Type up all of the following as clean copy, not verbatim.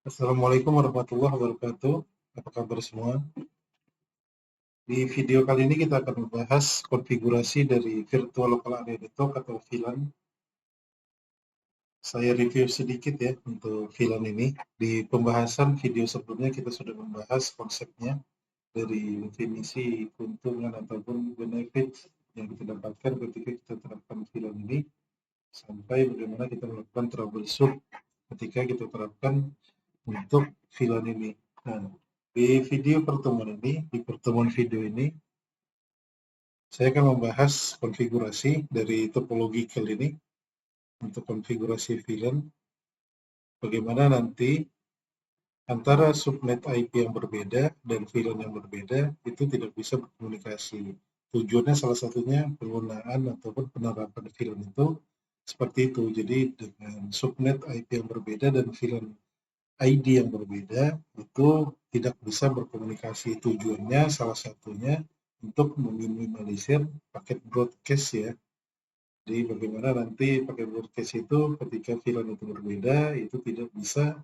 Assalamualaikum warahmatullahi wabarakatuh. Apa kabar semua? Di video kali ini kita akan membahas konfigurasi dari Virtual Local Area Network atau VLAN. Saya review sedikit ya untuk VLAN ini. Di pembahasan video sebelumnya kita sudah membahas konsepnya dari definisi keuntungan ataupun benefit yang kita dapatkan ketika kita terapkan VLAN ini sampai bagaimana kita melakukan troubleshoot ketika kita terapkan untuk VLAN ini. Nah, di pertemuan video ini, saya akan membahas konfigurasi dari topological ini untuk konfigurasi VLAN. Bagaimana nanti antara subnet IP yang berbeda dan VLAN yang berbeda itu tidak bisa berkomunikasi. Tujuannya salah satunya penggunaan ataupun penerapan VLAN itu seperti itu. Jadi dengan subnet IP yang berbeda dan VLAN ID yang berbeda itu tidak bisa berkomunikasi. Tujuannya salah satunya untuk meminimalisir paket broadcast ya. Jadi bagaimana nanti paket broadcast itu ketika VLAN itu berbeda itu tidak bisa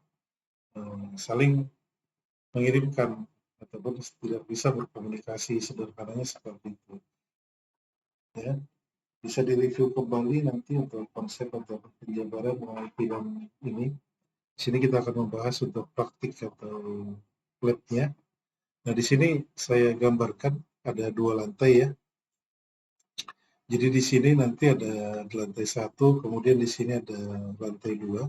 saling mengirimkan ataupun tidak bisa berkomunikasi, sederhananya seperti itu. Ya, bisa direview kembali nanti untuk konsep atau penjabaran mengenai VLAN ini. Di sini kita akan membahas untuk praktik atau labnya. Nah, di sini saya gambarkan ada dua lantai ya. Jadi di sini nanti ada lantai 1, kemudian di sini ada lantai 2.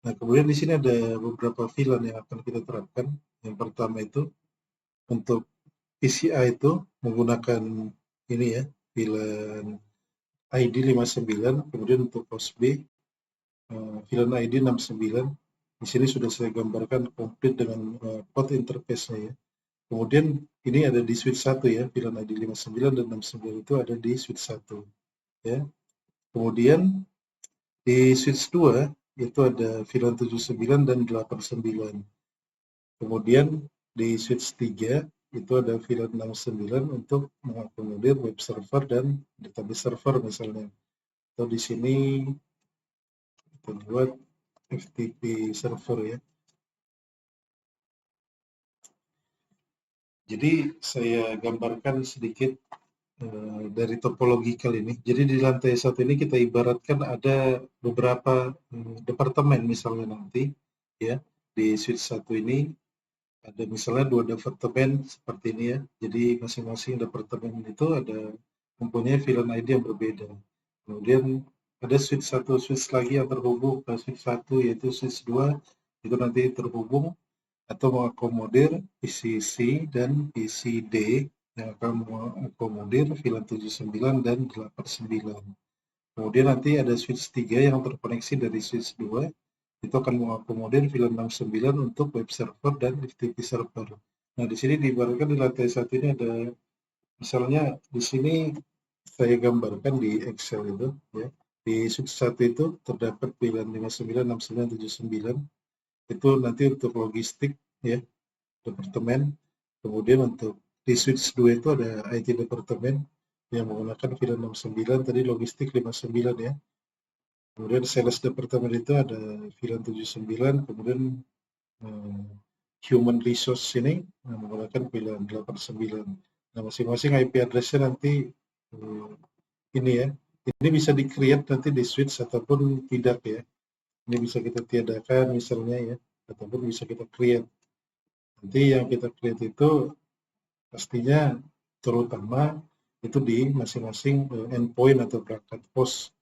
Nah, kemudian di sini ada beberapa VLAN yang akan kita terapkan. Yang pertama itu untuk PCI itu menggunakan ini ya, VLAN ID 59, kemudian untuk host B VLAN ID 69. Di sini sudah saya gambarkan komplit dengan port interface-nya ya. Kemudian ini ada di switch 1 ya, VLAN ID 59 dan 69 itu ada di switch 1 ya. Kemudian di switch 2 itu ada VLAN 79 dan 89. Kemudian di switch 3 itu ada VLAN 69 untuk mengakomodir web server dan database server misalnya. Atau di sini kita buat FTP server ya. Jadi saya gambarkan sedikit dari topologi kali ini. Jadi di lantai 1 ini kita ibaratkan ada beberapa departemen misalnya nanti ya. Di switch 1 ini ada misalnya 2 departemen seperti ini ya. Jadi masing-masing departemen itu ada mempunyai VLAN ID yang berbeda. Kemudian ada switch 1 switch lagi yang terhubung ke switch 1 yaitu switch 2 itu nanti terhubung atau mengakomodir PCC dan PCD yang akan mengakomodir VLAN 79 dan 89. Kemudian nanti ada switch 3 yang terkoneksi dari switch 2 itu akan mengakomodir VLAN 69 untuk web server dan FTP server. Nah, di sini diibaratkan di lantai 1 ini ada misalnya di sini saya gambarkan di Excel itu ya. Di switch 1 itu terdapat VLAN 59, 69, 79. Itu nanti untuk logistik ya, departemen. Kemudian untuk di switch 2 itu ada IT departemen yang menggunakan VLAN 69, tadi logistik 59 ya. Kemudian sales departemen itu ada VLAN 79, kemudian human resource ini menggunakan VLAN 89. Nah, masing-masing IP address-nya nanti ini ya. Ini bisa di-create nanti di switch ataupun tidak ya. Ini bisa kita tiadakan misalnya ya, ataupun bisa kita create. Nanti yang kita create itu pastinya terutama itu di masing-masing endpoint atau perangkat host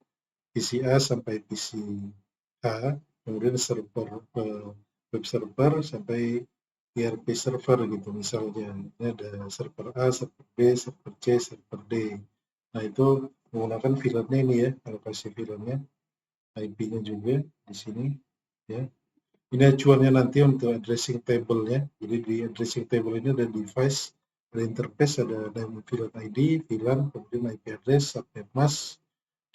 PCA sampai PCH, kemudian server web server sampai ERP server gitu misalnya. Ini ada server A, server B, server C, server D. Nah, itu menggunakan VLAN-nya ini ya, alokasi VLAN-nya, IP-nya juga di sini ya. Ini acuannya nanti untuk addressing table-nya. Jadi di addressing table ini ada device, ada interface, ada name VLAN ID, VLAN, kemudian IP address, subnet mask,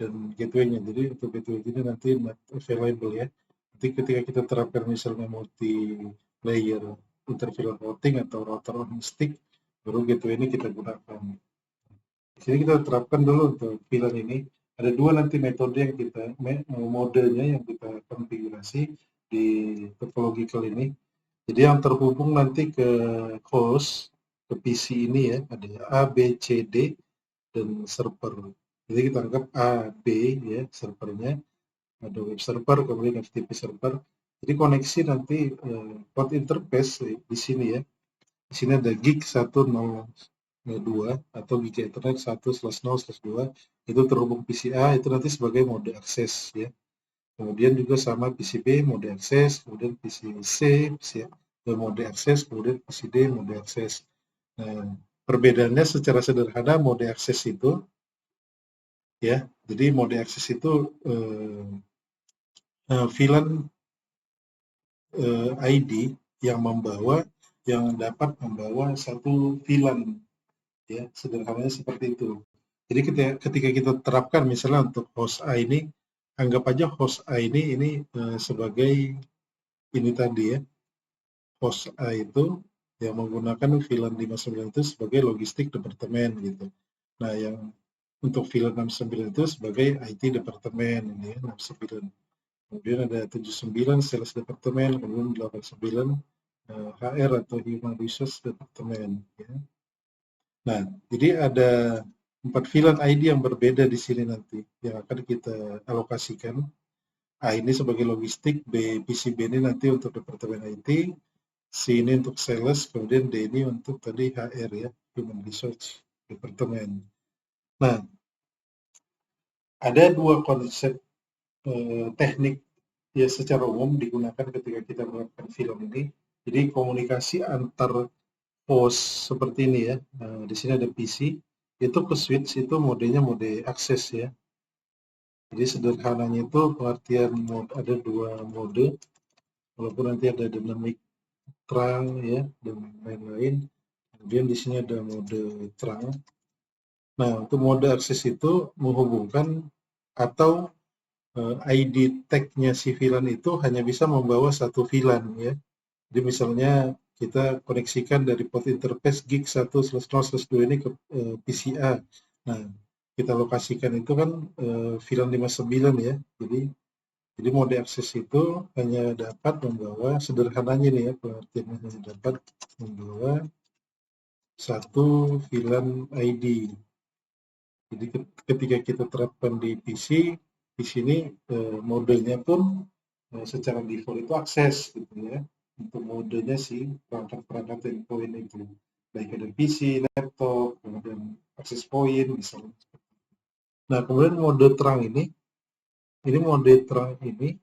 dan gateway-nya. Jadi untuk gateway ini nanti not available ya. Nanti ketika kita terapkan misalnya multi-layer inter-VLAN routing atau router on stick, baru gateway ini kita gunakan. Jadi kita terapkan dulu untuk VLAN ini. Ada dua nanti metode yang kita, modenya yang kita konfigurasi di topological ini. Jadi yang terhubung nanti ke host, ke PC ini ya, ada A, B, C, D, dan server. Jadi kita anggap A, B ya servernya, ada web server, kemudian FTP server. Jadi koneksi nanti port interface di sini ya. Di sini ada gig 1.0.2 atau gig Ethernet 1/0/2 itu terhubung PCA, itu nanti sebagai mode akses ya. Kemudian juga sama PCB mode akses, kemudian PCC mode akses, kemudian PCD mode akses. Nah, perbedaannya secara sederhana mode akses itu ya, jadi mode akses itu VLAN ID yang dapat membawa satu VLAN ya, sederhananya seperti itu. Jadi ketika kita terapkan misalnya untuk host A ini, anggap aja host A ini sebagai ini tadi ya, host A itu yang menggunakan VLAN 59 itu sebagai logistik departemen gitu. Nah, yang untuk VLAN 69 itu sebagai IT departemen ini ya, 69. Kemudian ada 79 sales departemen, kemudian 89 HR atau Human Resource Department. Ya. Nah, jadi ada 4 VLAN ID yang berbeda di sini nanti yang akan kita alokasikan. A ini sebagai logistik, B PCB ini nanti untuk departemen IT, C ini untuk sales, kemudian D ini untuk tadi HR ya, Human Resource Department. Nah, ada dua konsep teknik ya secara umum digunakan ketika kita menerapkan film ini. Jadi komunikasi antar host seperti ini ya. Nah, di sini ada PC, itu ke switch itu modenya mode akses ya. Jadi sederhananya itu pengertian ada dua mode, walaupun nanti ada dynamic terang ya dan lain-lain. Kemudian di sini ada mode terang. Nah, untuk mode akses itu menghubungkan atau ID tag-nya si VLAN itu hanya bisa membawa satu VLAN ya. Jadi misalnya kita koneksikan dari port interface gig 1/0/2 ini ke PCA. Nah, kita lokasikan itu kan VLAN 59 ya. Jadi mode akses itu hanya dapat membawa, sederhananya nih ya, pengertiannya hanya dapat membawa satu VLAN ID. Jadi ketika kita terapkan di PC, di sini modenya pun secara default itu akses gitu ya. Untuk modenya sih perangkat-perangkat endpoint itu. Baik ada PC, laptop, kemudian access point misalnya. Nah, kemudian mode terang ini mode terang ini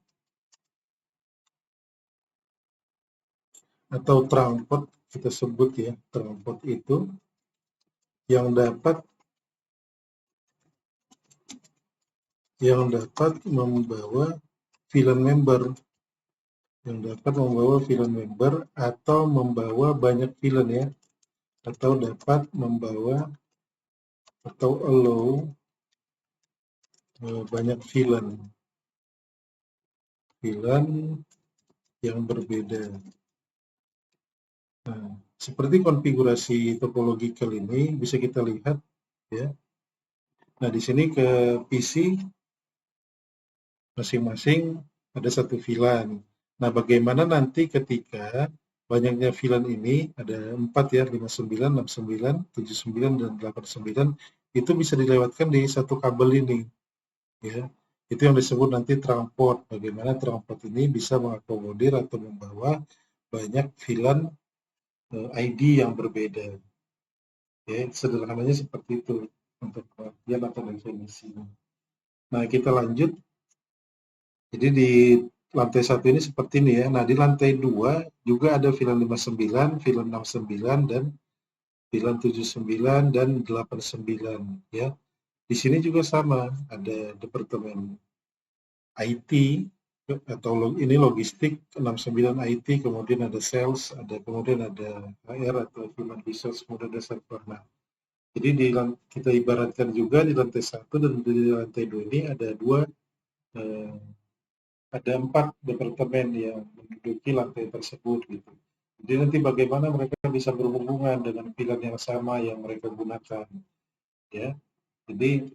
atau terang port kita sebut ya, terang port itu yang dapat membawa VLAN member atau membawa banyak VLAN ya, atau dapat membawa atau allow banyak VLAN yang berbeda. Nah, seperti konfigurasi topological ini bisa kita lihat ya. Nah, di sini ke PC masing-masing ada satu VLAN. Nah, bagaimana nanti ketika banyaknya VLAN ini, ada 4 ya, 59, 69, 79, dan 89, itu bisa dilewatkan di satu kabel ini. Ya, itu yang disebut nanti terang port. Bagaimana terang port ini bisa mengakomodir atau membawa banyak VLAN ID yang berbeda. Ya, sederhananya seperti itu untuk pengertian atau definisi. Nah, kita lanjut. Jadi di lantai 1 ini seperti ini ya. Nah, di lantai 2 juga ada VLAN 59, VLAN 69, dan VLAN 79 dan 89 ya. Di sini juga sama, ada departemen IT atau ini logistik 69 IT, kemudian ada sales, kemudian ada HR atau human resource, kemudian ada server. Nah, jadi kita ibaratkan juga di lantai 1 dan di lantai 2 ini ada 4 departemen yang menduduki lantai tersebut gitu. Jadi nanti bagaimana mereka bisa berhubungan dengan VLAN yang sama yang mereka gunakan ya. Jadi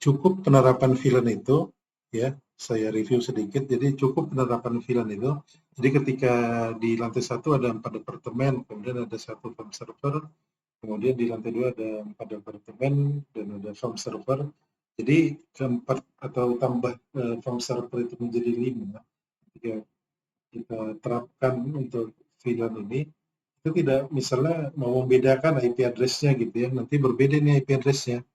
cukup penerapan VLAN itu ya, saya review sedikit. Jadi cukup penerapan VLAN itu. Jadi ketika di lantai 1 ada 4 departemen, kemudian ada 1 farm server, kemudian di lantai 2 ada 4 departemen dan ada farm server. Jadi keempat atau tambah farm server itu menjadi 5. Ketika kita terapkan untuk VLAN ini, itu tidak misalnya mau membedakan IP address-nya gitu ya. Nanti berbeda nih IP address-nya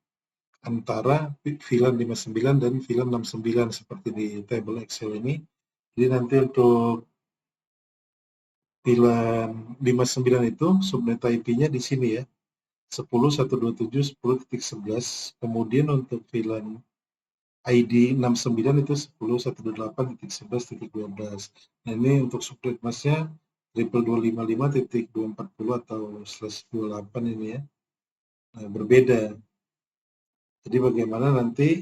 antara VLAN 59 dan VLAN 69 seperti di table Excel ini. Jadi nanti untuk VLAN 59 itu subnet IP-nya di sini ya, 10.127.10.11. Kemudian untuk VLAN ID 69 itu 10.128.11.12. Nah ini untuk subnet masnya 255.240 atau /28 ini ya. Nah, berbeda. Jadi bagaimana nanti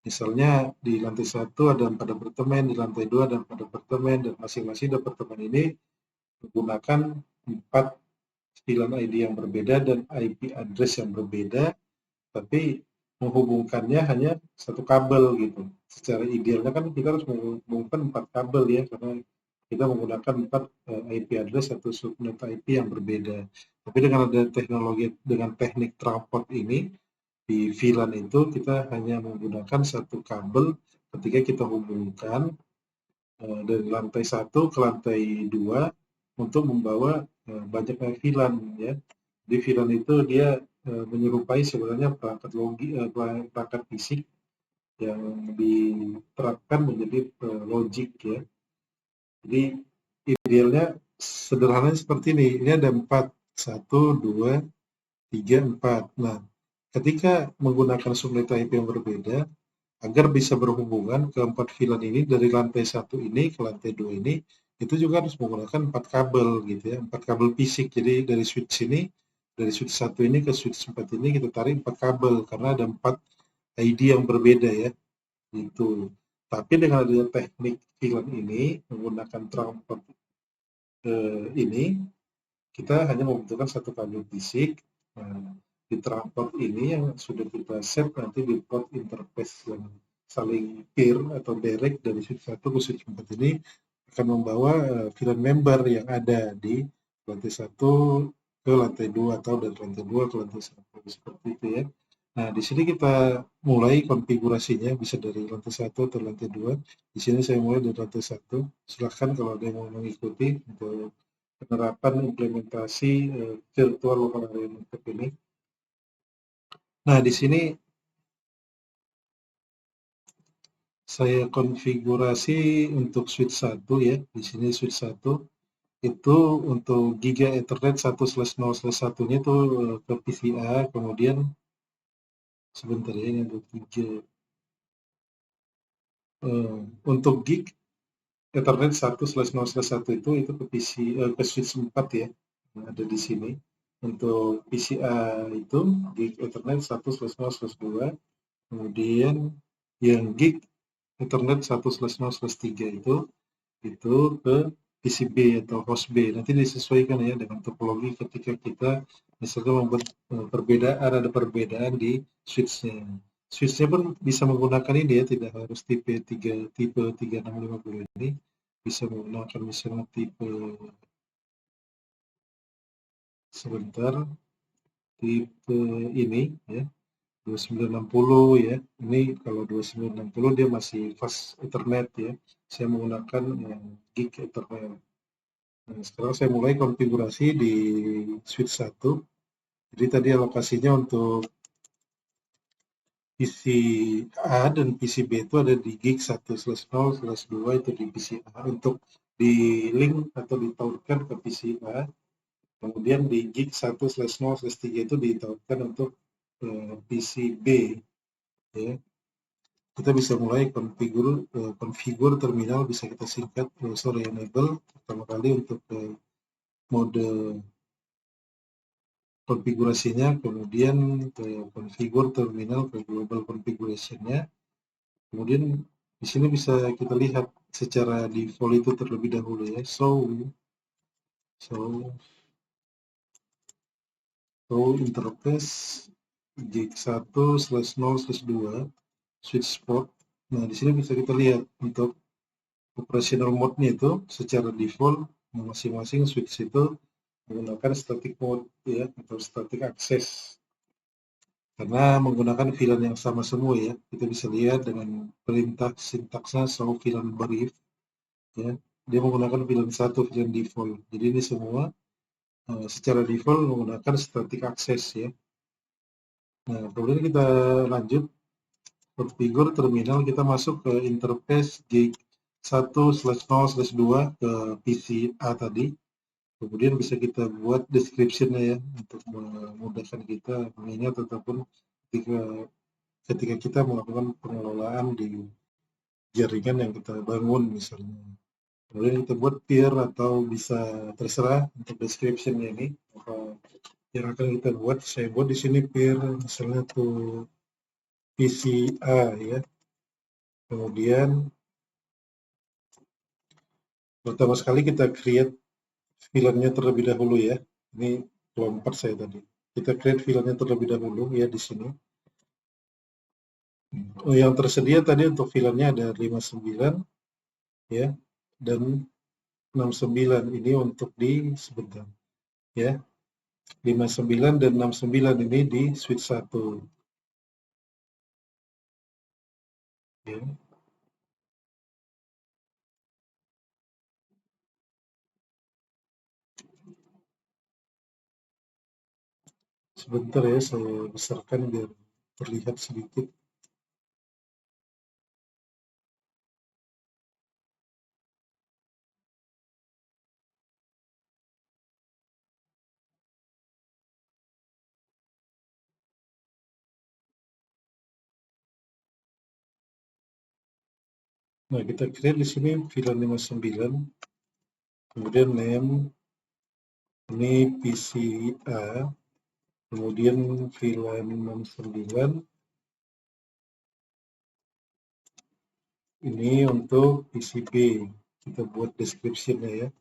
misalnya di lantai 1 ada 4 departemen, di lantai 2 ada 4 departemen, dan masing-masing departemen ini menggunakan 4 VLAN ID yang berbeda dan IP address yang berbeda, tapi menghubungkannya hanya satu kabel gitu. Secara idealnya kan kita harus menghubungkan 4 kabel ya, karena kita menggunakan 4 IP address atau subnet IP yang berbeda. Tapi dengan ada teknologi, dengan teknik transport ini, di VLAN itu kita hanya menggunakan satu kabel ketika kita hubungkan dari lantai 1 ke lantai 2 untuk membawa banyak VLAN ya. Di VLAN itu dia menyerupai sebenarnya perangkat fisik yang diterapkan menjadi logik ya. Jadi idealnya sederhananya seperti ini. Ini ada 4, 1, 2, 3, 4. Nah, ketika menggunakan subnet IP yang berbeda, agar bisa berhubungan ke 4 VLAN ini dari lantai 1 ini ke lantai 2 ini, itu juga harus menggunakan 4 kabel gitu ya, 4 kabel fisik. Jadi dari switch ini, dari switch 1 ini ke switch 4 ini kita tarik 4 kabel karena ada 4 ID yang berbeda ya. Itu. Tapi dengan adanya teknik VLAN ini menggunakan transport ini, kita hanya membutuhkan satu kabel fisik. Nah, di transport ini yang sudah kita set nanti di port interface yang saling peer atau direct dari switch 1 ke switch 4 ini akan membawa VLAN member yang ada di lantai 1 ke lantai 2 atau dari lantai 2 ke lantai 1 seperti itu ya. Nah, di sini kita mulai konfigurasinya bisa dari lantai 1 atau lantai 2. Di sini saya mulai dari lantai 1. Silakan kalau ada yang mau mengikuti untuk penerapan implementasi virtual local area network ini. Nah, di sini saya konfigurasi untuk switch 1 ya. Di sini switch 1 itu untuk Giga Ethernet 1/0/1-nya itu ke PCA, kemudian sebentar ya, ini ada 3. Untuk gig Ethernet 1/0/1 itu ke switch 4 ya, yang ada di sini. Untuk PCA itu gig Ethernet 1/0/2, kemudian yang gig Ethernet 1/0/3 itu ke PCB atau host B. Nanti disesuaikan ya dengan topologi ketika kita misalkan membuat ada perbedaan di switch-nya. Switch-nya pun bisa menggunakan ini ya, tidak harus tipe 3650 ini, bisa menggunakan misalnya tipe ini ya, 2960 ya. Ini kalau 2960 dia masih fast Ethernet ya. Saya menggunakan yang gig Ethernet. Nah, sekarang saya mulai konfigurasi di switch 1. Jadi tadi alokasinya untuk PCA dan PCB itu ada di gig 1/0/2 itu di PCA untuk di link atau ditautkan ke PCA. Kemudian di gig 1/0/3 itu ditautkan untuk PCB ya. Kita bisa mulai konfigur terminal, bisa kita singkat enable pertama kali untuk mode konfigurasinya, kemudian ke konfigur terminal ke global configuration-nya. Kemudian di sini bisa kita lihat secara default itu terlebih dahulu ya. So interface gig 1/0/2 switch port Nah, di sini bisa kita lihat untuk operational mode-nya itu secara default masing-masing switch itu menggunakan static mode ya atau static access. Karena menggunakan VLAN yang sama semua ya. Kita bisa lihat dengan perintah sintaksnya show VLAN brief ya. Dia menggunakan VLAN 1, VLAN default. Jadi ini semua secara default menggunakan static access ya. Nah, kemudian kita lanjut configure terminal, kita masuk ke interface gig 1/0/2 ke PCA tadi. Kemudian bisa kita buat description-nya ya untuk memudahkan kita mengingat ataupun ketika kita melakukan pengelolaan di jaringan yang kita bangun misalnya. Kemudian kita buat peer atau bisa terserah untuk description ini apa yang akan kita buat. Saya buat di sini peer misalnya tuh PCA ya. Kemudian pertama sekali kita create VLAN-nya terlebih dahulu ya. Ini lompat saya tadi. Kita create VLAN-nya terlebih dahulu ya di sini. Oh, yang tersedia tadi untuk VLAN-nya ada 59 ya dan 69 ini untuk di sebentar ya. 59 dan 69 ini di switch 1 ya. Sebentar ya, saya besarkan biar terlihat sedikit. Nah, kita create di sini VLAN 59, kemudian name ini PCA, kemudian VLAN 69 ini untuk PCB. Kita buat description-nya ya.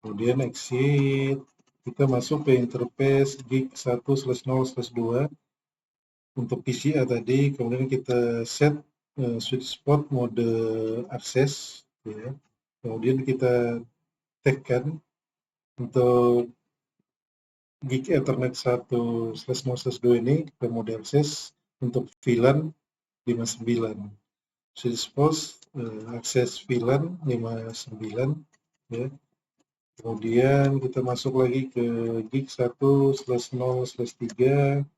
Kemudian exit, kita masuk ke interface gig 1/0/2 untuk PCA tadi, kemudian kita set switch spot mode akses ya. Kemudian kita tagkan untuk gig Ethernet 1/0/2 ini ke mode akses untuk VLAN 59. Switch spot akses VLAN 59 ya. Kemudian kita masuk lagi ke gig 1/0/3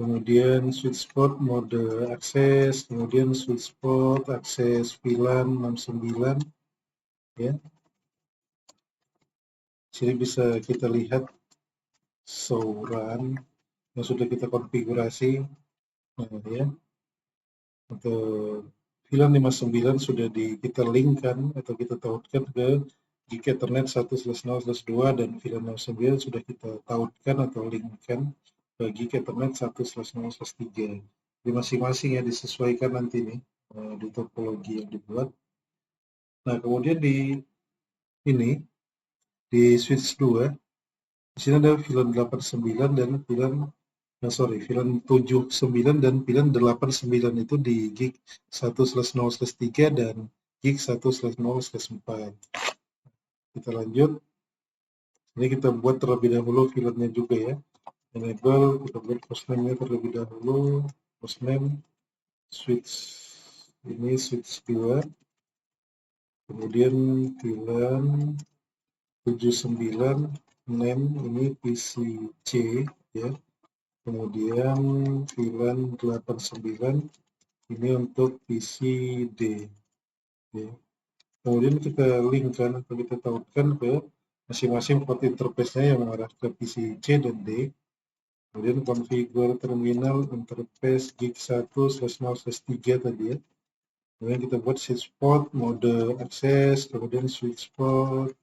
kemudian switch port mode akses, kemudian switch port akses VLAN 69 ya. Sini bisa kita lihat show run yang sudah kita konfigurasi ya. Untuk VLAN 59 sudah kita linkkan atau kita tautkan ke gig Ethernet 1/0/2 dan VLAN 69 sudah kita tautkan atau linkkan ke gig Ethernet 1/0/3. Di masing-masing ya disesuaikan nanti nih di topologi yang dibuat. Nah, kemudian di ini di switch 2 di sini ada VLAN 89 dan VLAN VLAN 79 dan VLAN 89 itu di gig 1/0/3 dan gig 1/0/4. Kita lanjut. Ini kita buat terlebih dahulu VLAN-nya juga ya. Enable, kita buat hostname-nya terlebih dahulu. Hostname switch ini switch 2. Kemudian VLAN 79 name ini PCC ya. Kemudian VLAN 89 ini untuk PCD ya. Kemudian kita linkkan atau kita tautkan ke masing-masing port interface-nya yang mengarah ke PC C dan D. Kemudian configure terminal interface gig 1/0/3 tadi ya. Kemudian kita buat switch port mode akses, kemudian switch port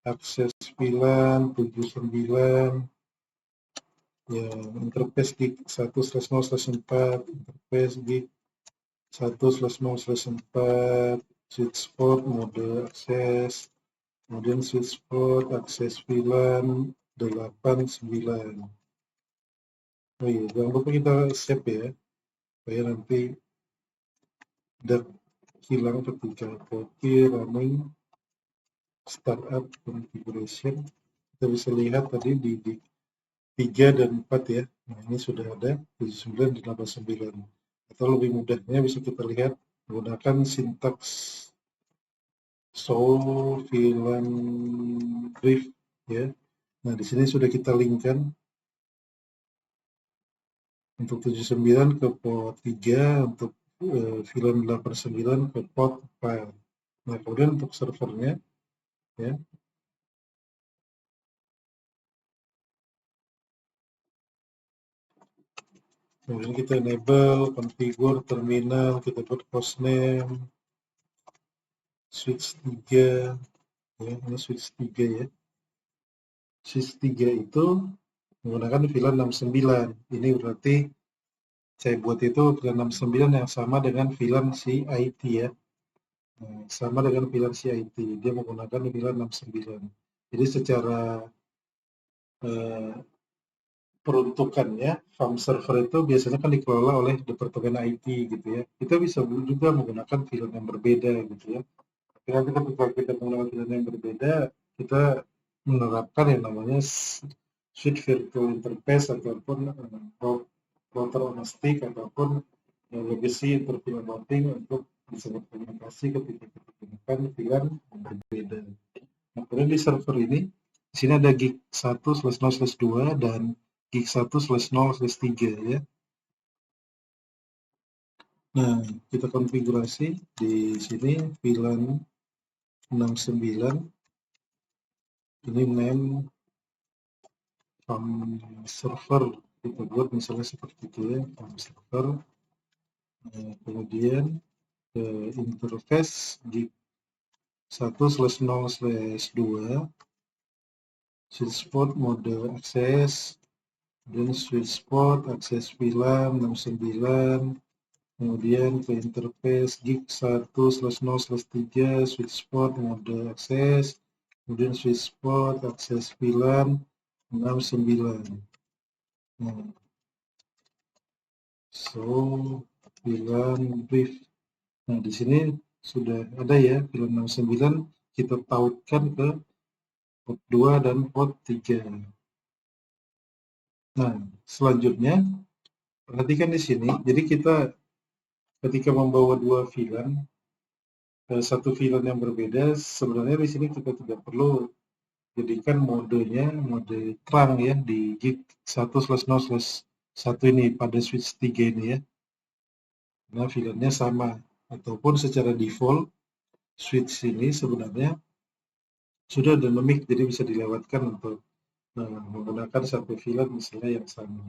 akses VLAN 79 ya, interface gig 1/0/4, interface gig 1/0/4, switch port mode akses, kemudian switch port akses VLAN 89 Oh iya, jangan lupa kita save ya, supaya nanti tidak hilang ketika copy running startup configuration. Kita bisa lihat tadi di 3 dan 4 ya. Nah, ini sudah ada 79 dan 89. Atau lebih mudahnya bisa kita lihat menggunakan sintaks show VLAN brief ya. Nah, di sini sudah kita linkkan untuk 79 ke port 3, untuk VLAN 89 ke port 4. Nah, kemudian untuk servernya ya. Kemudian kita enable, configure terminal, kita buat hostname, switch 3 ya, ini switch 3 ya. Switch 3 itu menggunakan VLAN 69. Ini berarti saya buat itu VLAN 69 yang sama dengan VLAN CIT ya. Nah, sama dengan VLAN CIT, dia menggunakan VLAN 69. Jadi secara peruntukannya, farm server itu biasanya kan dikelola oleh Departemen IT gitu ya. Kita bisa juga menggunakan VLAN yang berbeda gitu ya. Tapi ketika kita menggunakan VLAN yang berbeda, kita menerapkan yang namanya switch virtual interface ataupun router on a stick ataupun legacy interface routing untuk bisa berkomunikasi ketika kita gunakan VLAN yang berbeda. Nah, kemudian di server ini, di sini ada gig 1/0/2 dan gig 1/0/3 ya. Nah, kita konfigurasi di sini VLAN 69. Ini name farm server, kita buat misalnya seperti itu ya, farm server. Kemudian interface gig 1/0/2, switch port mode akses, dan switch port akses VLAN 69, kemudian ke interface gig 1/0/3, switch port mode akses, kemudian switch port akses VLAN 69. Nah, so VLAN brief. Nah, di sini sudah ada ya VLAN 69, kita tautkan ke port 2 dan port 3. Nah, selanjutnya perhatikan di sini. Jadi kita ketika membawa dua VLAN, satu VLAN yang berbeda, sebenarnya di sini kita tidak perlu jadikan modenya mode terang ya di gig 1/0/1 ini pada switch 3 ini ya. Nah, VLAN-nya sama, ataupun secara default switch ini sebenarnya sudah dynamic, jadi bisa dilewatkan untuk menggunakan satu VLAN misalnya yang sama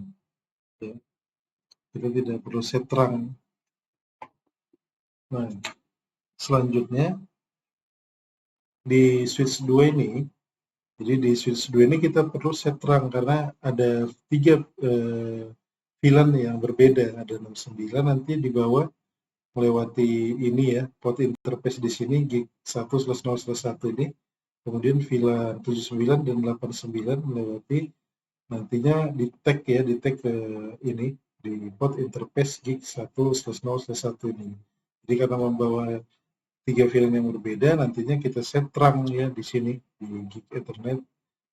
ya. Kita tidak perlu set terang. Nah, selanjutnya di switch 2 ini, jadi di switch 2 ini kita perlu set terang karena ada 3 VLAN yang berbeda. Ada 69 nanti di bawah melewati ini ya, port interface di sini gig 1/0/1 ini. Kemudian VLAN 79 dan 89 melewati nantinya di tag ya, di tag ke ini di port interface gig 1/0/1 ini. Jadi karena membawa 3 VLAN yang berbeda, nantinya kita set terang ya di sini di gig Ethernet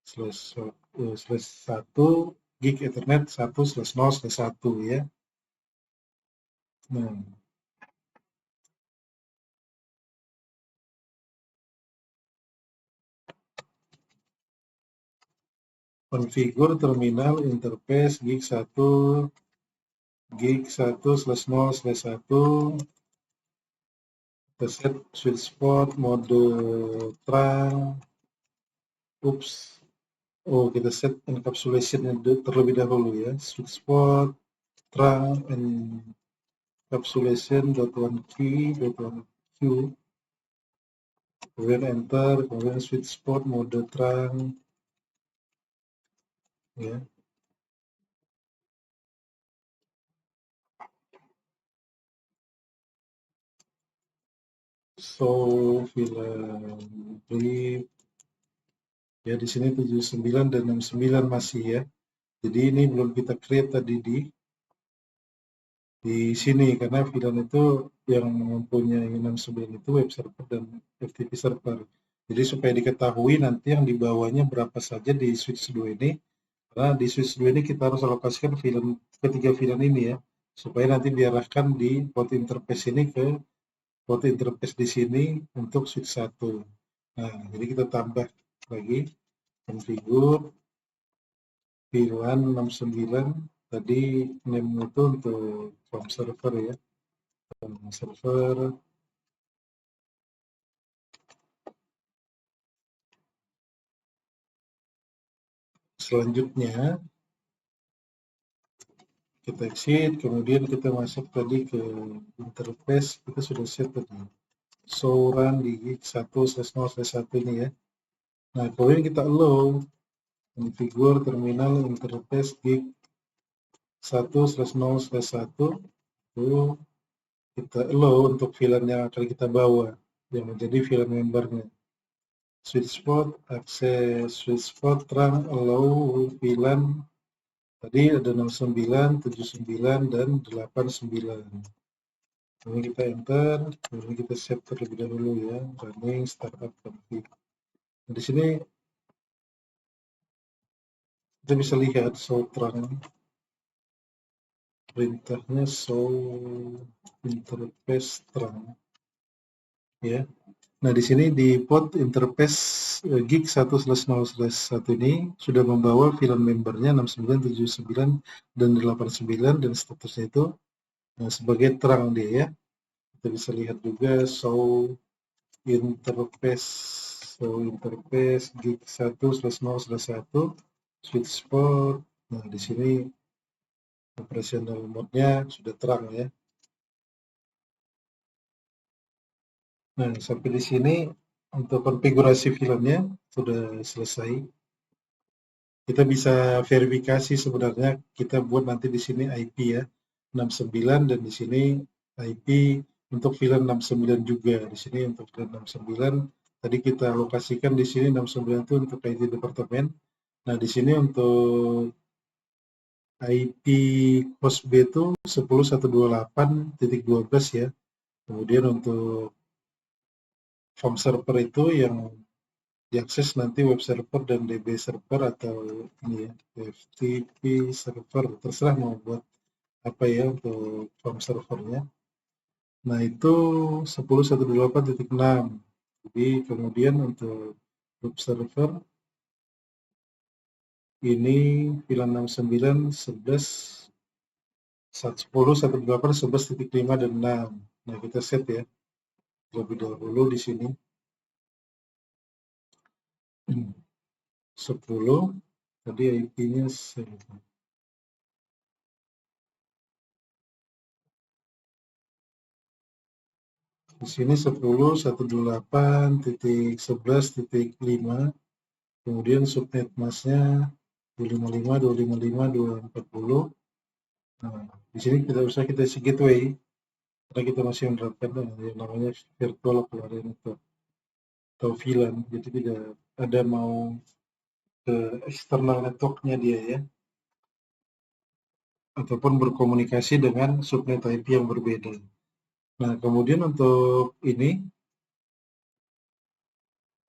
/1 gig Ethernet 1/0/1 ya. Nah, konfigur terminal interface gig 1/0/1, kita set switch port mode terang. Kita set encapsulation terlebih dahulu ya, switch port terang encapsulation .1q, kemudian enter, kemudian switch port mode terang ya. So VLAN brief ya, di sini 79 dan 69 masih ya. Jadi ini belum kita create tadi di sini karena VLAN itu yang mempunyai 69 itu web server dan FTP server. Jadi supaya diketahui nanti yang di bawahnya berapa saja di switch 2 ini, karena di switch 2 ini kita harus alokasikan VLAN ketiga VLAN ini ya, supaya nanti diarahkan di port interface ini ke port interface di sini untuk switch 1. Nah, jadi kita tambah lagi configure VLAN 69 tadi name itu untuk form server ya. Server selanjutnya kita exit, kemudian kita masuk tadi ke interface, kita sudah set tadi show run di gig 1/0/1 ini ya. Nah kemudian kita allow configure terminal interface gig 1/0/1 itu kita allow untuk VLAN yang akan kita bawa yang menjadi VLAN membernya. Switch port, akses switch port, trunk, allow VLAN tadi ada 69, 79, dan 89. Kemudian kita enter, kemudian kita save terlebih dahulu ya, running startup config. Nah, di sini kita bisa lihat show trunk, perintahnya show interface trunk ya. Nah, di sini di port interface gig 1/0/1 ini sudah membawa VLAN membernya 69, 79, dan 89 dan statusnya itu sebagai terang dia ya. Kita bisa lihat juga show interface gig 1/0/1 switch port. Nah, di sini operational mode-nya sudah terang ya. Nah, sampai di sini untuk konfigurasi filmnya sudah selesai. Kita bisa verifikasi sebenarnya kita buat nanti di sini IP ya 69 dan di sini IP untuk VLAN 69 juga. Di sini untuk VLAN 69 tadi kita alokasikan di sini 69 itu untuk IT departemen. Nah, di sini untuk IP host B itu 10.128.12 ya. Kemudian untuk form server itu yang diakses nanti web server dan DB server atau ini ya, FTP server, terserah mau buat apa ya untuk form servernya. Nah, itu 10.128.6. Jadi kemudian untuk web server ini VLAN 69 11 10.128.11.5 dan 6. Nah, kita set ya terlebih dahulu di sini 10 tadi IP-nya di sini 10.128.11.5, kemudian subnet masknya 255.255.240. Nah, di sini tidak usah kita isi gateway karena kita masih menerapkan yang namanya virtual area network atau VLAN, jadi tidak ada mau ke external networknya dia ya, ataupun berkomunikasi dengan subnet IP yang berbeda. Nah, kemudian untuk ini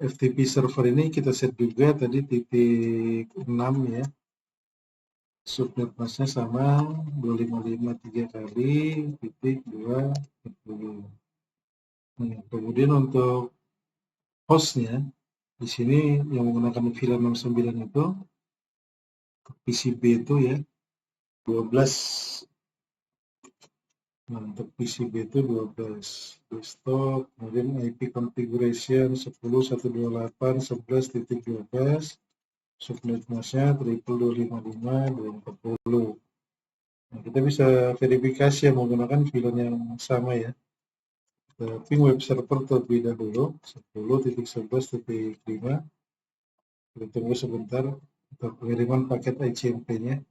FTP server ini kita set juga tadi titik 6 ya. Subnet masknya sama 255 3 kali titik 240. Nah, kemudian untuk hostnya di sini yang menggunakan VLAN 69 itu PCB itu ya 12. Nah, untuk PCB itu 12 desktop, kemudian IP configuration 10.128.11.12, subnet masknya 255.240. Nah, kita bisa verifikasi yang menggunakan VLAN yang sama ya. Ping web server terlebih dahulu 10.11.5. Kita tunggu sebentar untuk pengiriman paket ICMP-nya.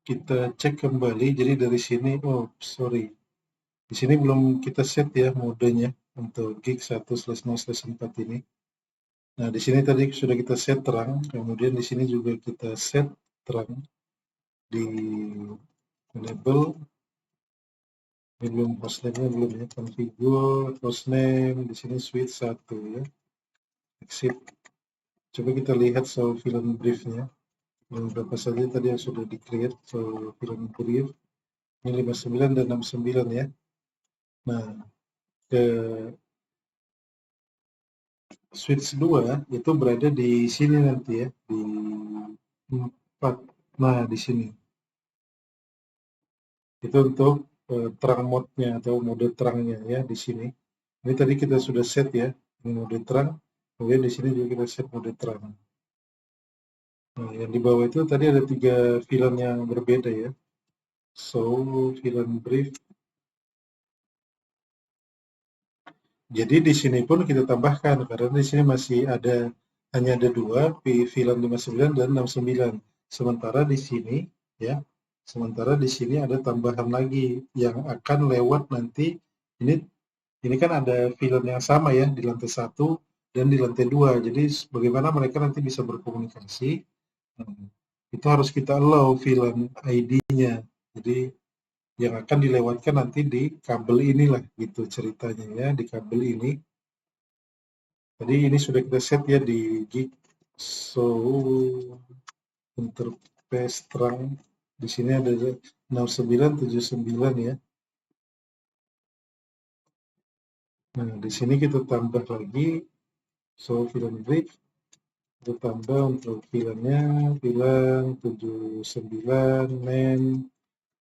kita cek kembali. Jadi dari sini, oh sorry, di sini belum kita set ya modenya untuk gig 1/0/4 ini. Nah, di sini tadi sudah kita set terang, kemudian di sini juga kita set terang di enable. Ini belum hostname-nya belum ya, configure hostname di sini switch 1 ya, exit. Coba kita lihat soal film briefnya. Berapa saja tadi yang sudah di-create soal film brief. Ini 59 dan 69 ya. Nah, ke switch 2 itu berada di sini nanti ya, di 4. Nah, di sini. Itu untuk terang mode-nya atau mode terangnya ya di sini. Ini tadi kita sudah set ya, ini mode terang. Kemudian di sini juga kita set mode terang. Nah, yang di bawah itu tadi ada 3 VLAN yang berbeda ya. So, VLAN brief. Jadi di sini pun kita tambahkan karena di sini masih ada hanya ada 2 VLAN 59 dan 69. Sementara di sini ya, sementara di sini ada tambahan lagi yang akan lewat nanti. Ini kan ada VLAN yang sama ya di lantai 1 dan di lantai 2. Jadi bagaimana mereka nanti bisa berkomunikasi? Itu harus kita allow VLAN ID-nya. Jadi yang akan dilewatkan nanti di kabel inilah gitu ceritanya ya, di kabel ini. Jadi ini sudah kita set ya di gig. So interface terang di sini ada 6979 ya. Nah, di sini kita tambah lagi so VLAN brief. Kita tambah untuk VLAN-nya VLAN 79 main.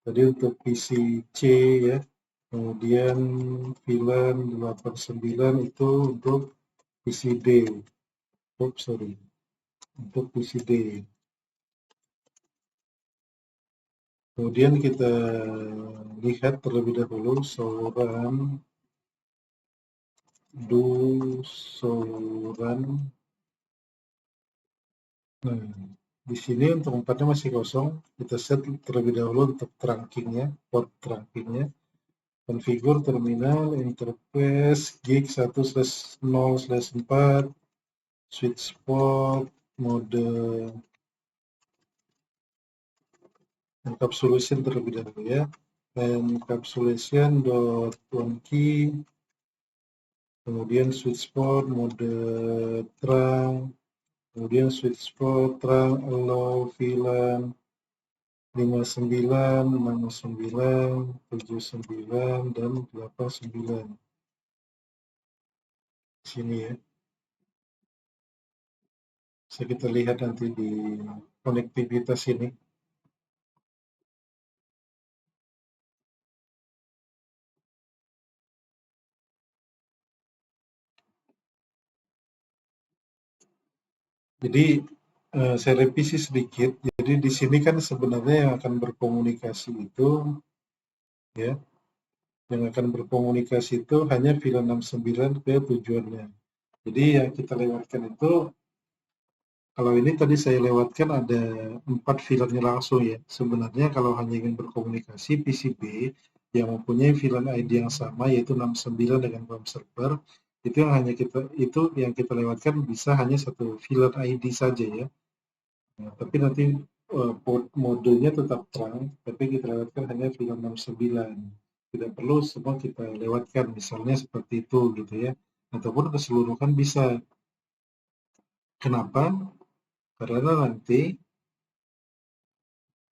Tadi untuk PC C ya. Kemudian VLAN 89 itu untuk PC D. Oops, sorry. Untuk PC D. Kemudian kita lihat terlebih dahulu soran do soran. Nah, di sini untuk 4-nya masih kosong. Kita set terlebih dahulu untuk trunking-nya, port trunking-nya. Configure terminal interface gig 1/0/4 switch port mode encapsulation terlebih dahulu ya. Encapsulation dot one key, kemudian switch port mode terang, kemudian switch port terang allow VLAN 59, 69, 79 dan 89 sini ya. Bisa kita lihat nanti di konektivitas ini. Jadi saya revisi sedikit. Jadi di sini kan sebenarnya yang akan berkomunikasi itu ya, yang akan berkomunikasi itu hanya VLAN 69 ke tujuannya. Jadi yang kita lewatkan itu, kalau ini tadi saya lewatkan ada 4 VLAN-nya langsung ya. Sebenarnya kalau hanya ingin berkomunikasi PCB yang mempunyai VLAN ID yang sama yaitu 69 dengan home server, itu yang kita lewatkan bisa hanya satu VLAN ID saja ya. Nah, tapi nanti port modenya tetap terang, tapi kita lewatkan hanya VLAN 69. Tidak perlu semua kita lewatkan, misalnya seperti itu gitu ya. Ataupun keseluruhan bisa. Kenapa? Karena nanti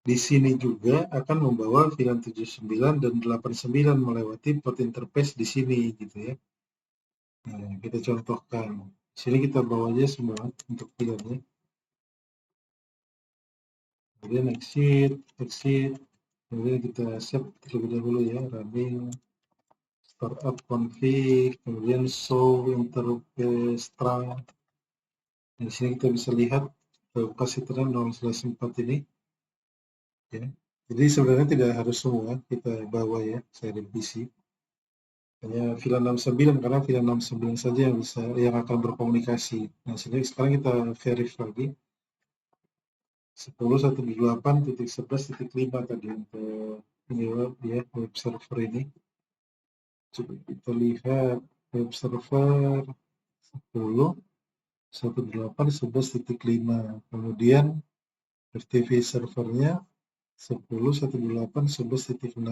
di sini juga akan membawa VLAN 79 dan 89 melewati port interface di sini gitu ya. Nah, kita contohkan. Di sini kita bawa aja semua untuk VLAN-nya. Kemudian exit, kemudian kita set terlebih dahulu ya, running startup config, kemudian show interface terang. Di sini kita bisa lihat kapasitornya 0/4 ini. Ya. Jadi sebenarnya tidak harus semua kita bawa ya, saya revisi. Hanya VLAN 69 karena VLAN 69 saja yang akan berkomunikasi. Nah, sekarang kita verify lagi. 10.128.11.5 tadi untuk ini ya, web server ini. Coba kita lihat web server 10.128.11.5. Kemudian FTP servernya 10.128.11.6.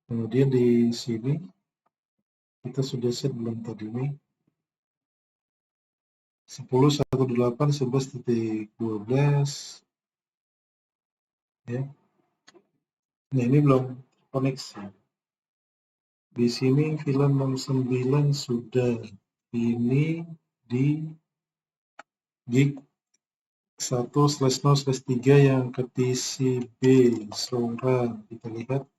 Kemudian di sini kita sudah set belum tadi ini 10.128.11.12 ya. Nah, ini belum koneksi. Di sini VLAN 69 sudah. Ini di gig 1/0/3 yang ke TCB Seorang. Kita lihat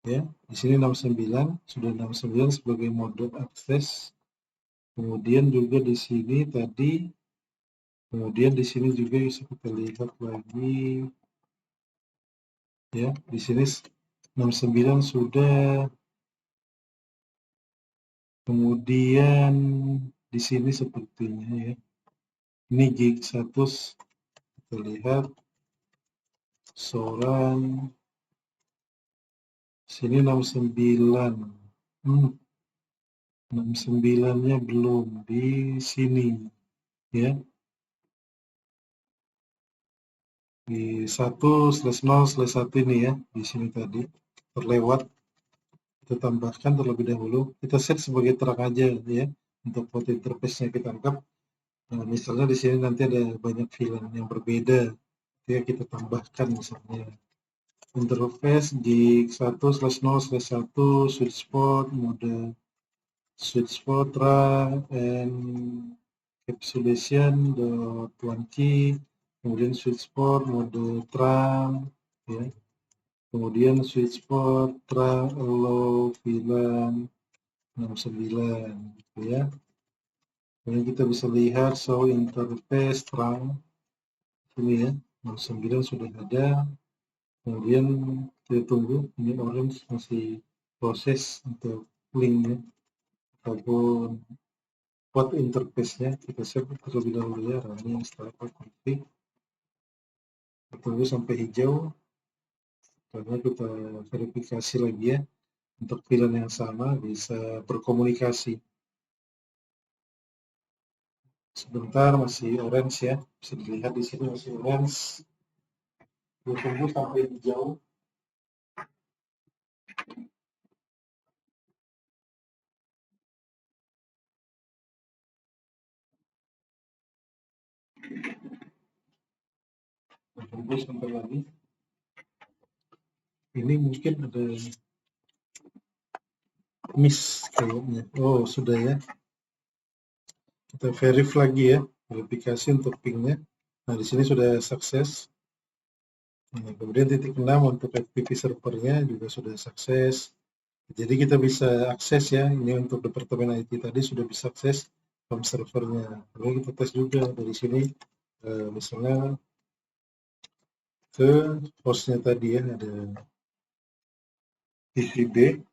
ya, di sini 69 sudah 69 sebagai mode akses. Kemudian juga di sini tadi, kemudian di sini juga bisa kita lihat lagi ya, di sini 69 sudah. Kemudian di sini sepertinya ya, ini gig 1, kita lihat Seorang sini 69. 69-nya belum di sini ya, di 1/0/1 ini ya, di sini tadi terlewat. Kita tambahkan terlebih dahulu, kita set sebagai terang aja ya, untuk port interface-nya kita anggap. Nah, misalnya di sini nanti ada banyak VLAN yang berbeda, ya kita tambahkan misalnya interface gig 1/0/1 switch port mode switch port trunk and encapsulation .1 key, kemudian switch port mode trunk ya, kemudian switch port trunk allow VLAN 69 gitu ya. Kemudian kita bisa lihat show interface trunk ini ya, 69 sudah ada. Kemudian kita tunggu, ini orange masih proses untuk linknya ataupun port interface-nya. Kita save terlebih dahulu ya, running startup config. Kita tunggu sampai hijau karena kita verifikasi lagi ya, untuk VLAN yang sama bisa berkomunikasi. Sebentar, masih orange ya, bisa dilihat di sini masih orange. Kita tunggu sampai hijau. Tunggu sampai lagi. Ini mungkin ada miss kayaknya. Oh, sudah ya. Kita verify lagi ya, verifikasi untuk pingnya. Nah, di sini sudah sukses. Nah, kemudian titik 6 untuk FTP servernya juga sudah sukses. Jadi kita bisa akses ya, ini untuk departemen IT tadi sudah bisa akses home servernya. Lalu kita tes juga dari sini, misalnya ke hostnya tadi ya, ada TCB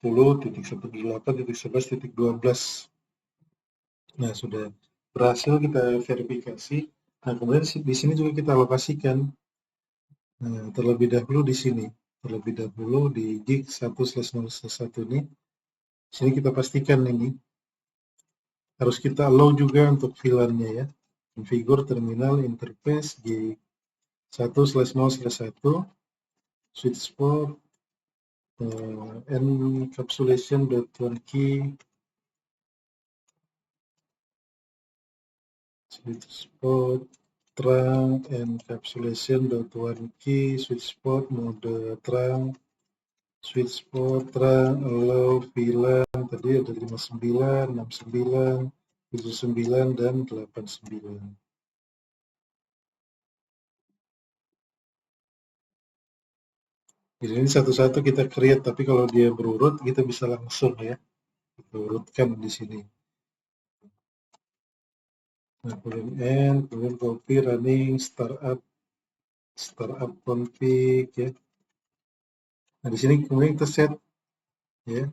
10.128.11.12. Nah, sudah berhasil kita verifikasi. Nah, kemudian di sini juga kita alokasikan. Nah, terlebih dahulu di sini, terlebih dahulu di gig 1/0/1 ini. Sini kita pastikan ini harus kita allow juga untuk VLAN-nya ya. Configure terminal interface gig 1/0/1 switch port encapsulation.1 key switch port trunk encapsulation.1 key switch port mode trunk switch port trunk allow VLAN tadi ada 59, 69, 79 dan 89. Jadi ini satu-satu kita create, tapi kalau dia berurut kita bisa langsung ya, kita urutkan di sini. Nah, kemudian copy running startup config ya. Nah, di sini kemudian kita set ya.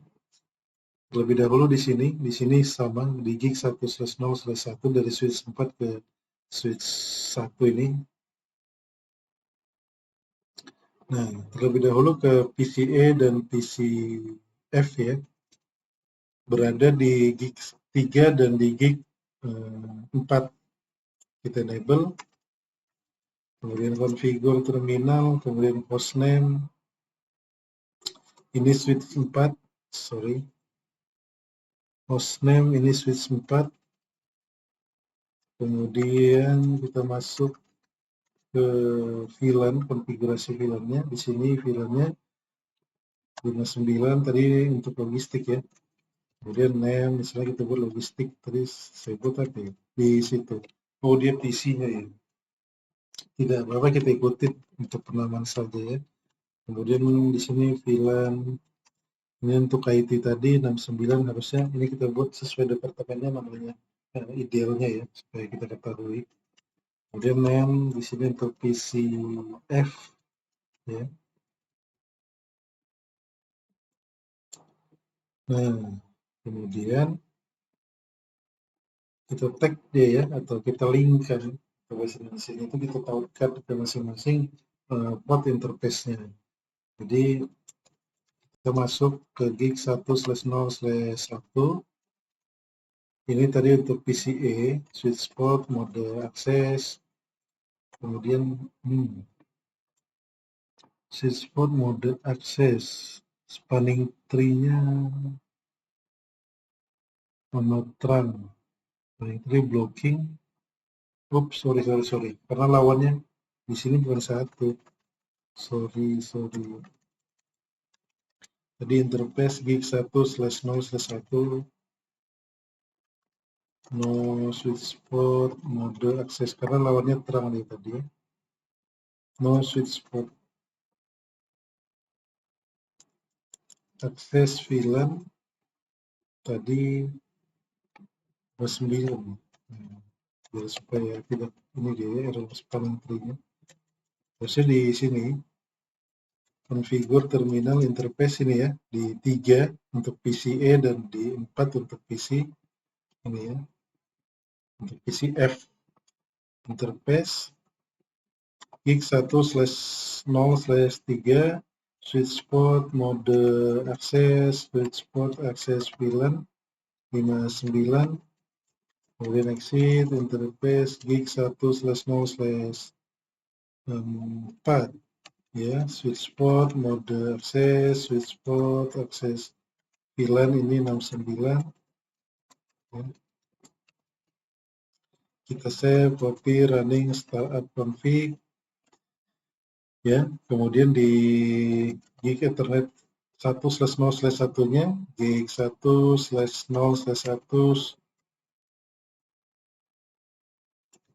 Terlebih dahulu di sini sama di gig 1/0/1 dari switch 4 ke switch 1 ini. Nah, terlebih dahulu ke PCA dan PCF ya, berada di gig 3 dan di gig 4. Kita enable, kemudian configure terminal, kemudian hostname, ini switch 4, hostname ini switch 4, kemudian kita masuk ke VLAN, konfigurasi VLAN-nya. Di sini VLAN-nya 59 tadi untuk logistik ya. Kemudian name, misalnya kita buat logistik, tadi saya buat apa ya? Di situ. Oh, dia PC-nya ya. Tidak apa-apa, kita ikutin untuk penamaan saja ya. Kemudian di sini VLAN, ini untuk IT tadi 69 harusnya, ini kita buat sesuai departemennya namanya, idealnya ya, supaya kita ketahui. Kemudian name di sini untuk PCF ya. Nah, kemudian kita tag dia ya, atau kita linkkan ke masing-masing itu, kita tautkan ke masing-masing port interface-nya. Jadi kita masuk ke gig 1/0/1. Ini tadi untuk PCA, switch port, mode akses, kemudian switch port, mode akses, spanning tree-nya monotrang, spanning tree blocking. Oops, sorry. Karena lawannya di sini bukan 1. Sorry. Jadi interface gig 1/0/1, no switch port, mode akses, karena lawannya terang nih tadi. No switch port. Akses VLAN tadi 9. Biar supaya tidak ini dia error spanning tree-nya. Terusnya di sini configure terminal interface ini ya, di 3 untuk PCA dan di 4 untuk PC ini ya, untuk PCF interface gig 1/0/3, switch port, mode akses, switch port, akses VLAN 59, kemudian exit interface gig 1/0/4 ya, switch port, mode akses, switch port, akses VLAN ini 69 ya. Kita save, copy, running, startup config ya. Kemudian di gig ethernet 1/0/1-nya gig 1/0/1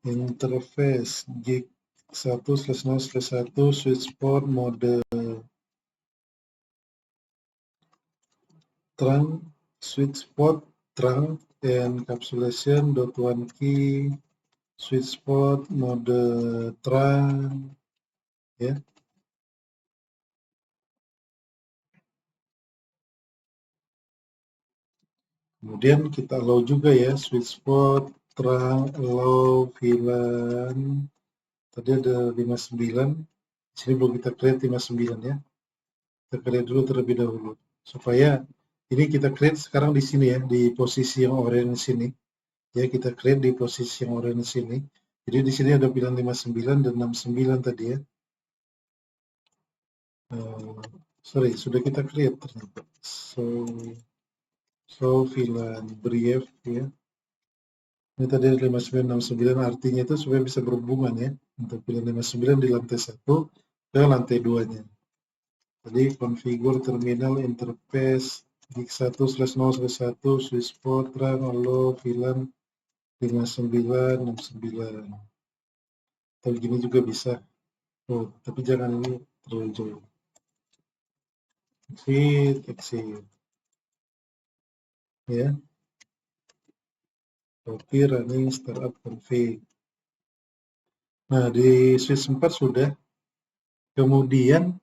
interface gig 1/0/1 switch port, mode trunk, switch port trunk encapsulation .1 key, switch port, mode trunk ya. Kemudian kita allow juga ya, switch port, trunk, allow, VLAN. Tadi ada 59, di sini belum kita create 59 ya. Kita create dulu terlebih dahulu. Supaya ini kita create sekarang di sini ya, di posisi yang orange sini. Ya, kita create di posisi yang orange sini. Jadi di sini ada pilihan 59 dan 69 tadi ya. Sorry, sudah kita create ternyata. So VLAN brief ya. Ini tadi 5969, artinya itu supaya bisa berhubungan ya. Untuk pilihan 59 di lantai 1 ke lantai 2-nya. Jadi configure terminal interface gig 1/0/1 switch port trunk allow VLAN 5969. Atau gini juga bisa. Oh, tapi jangan ini terlalu jauh. Exit. Ya. Copy, running, startup config. Nah, di switch 4 sudah. Kemudian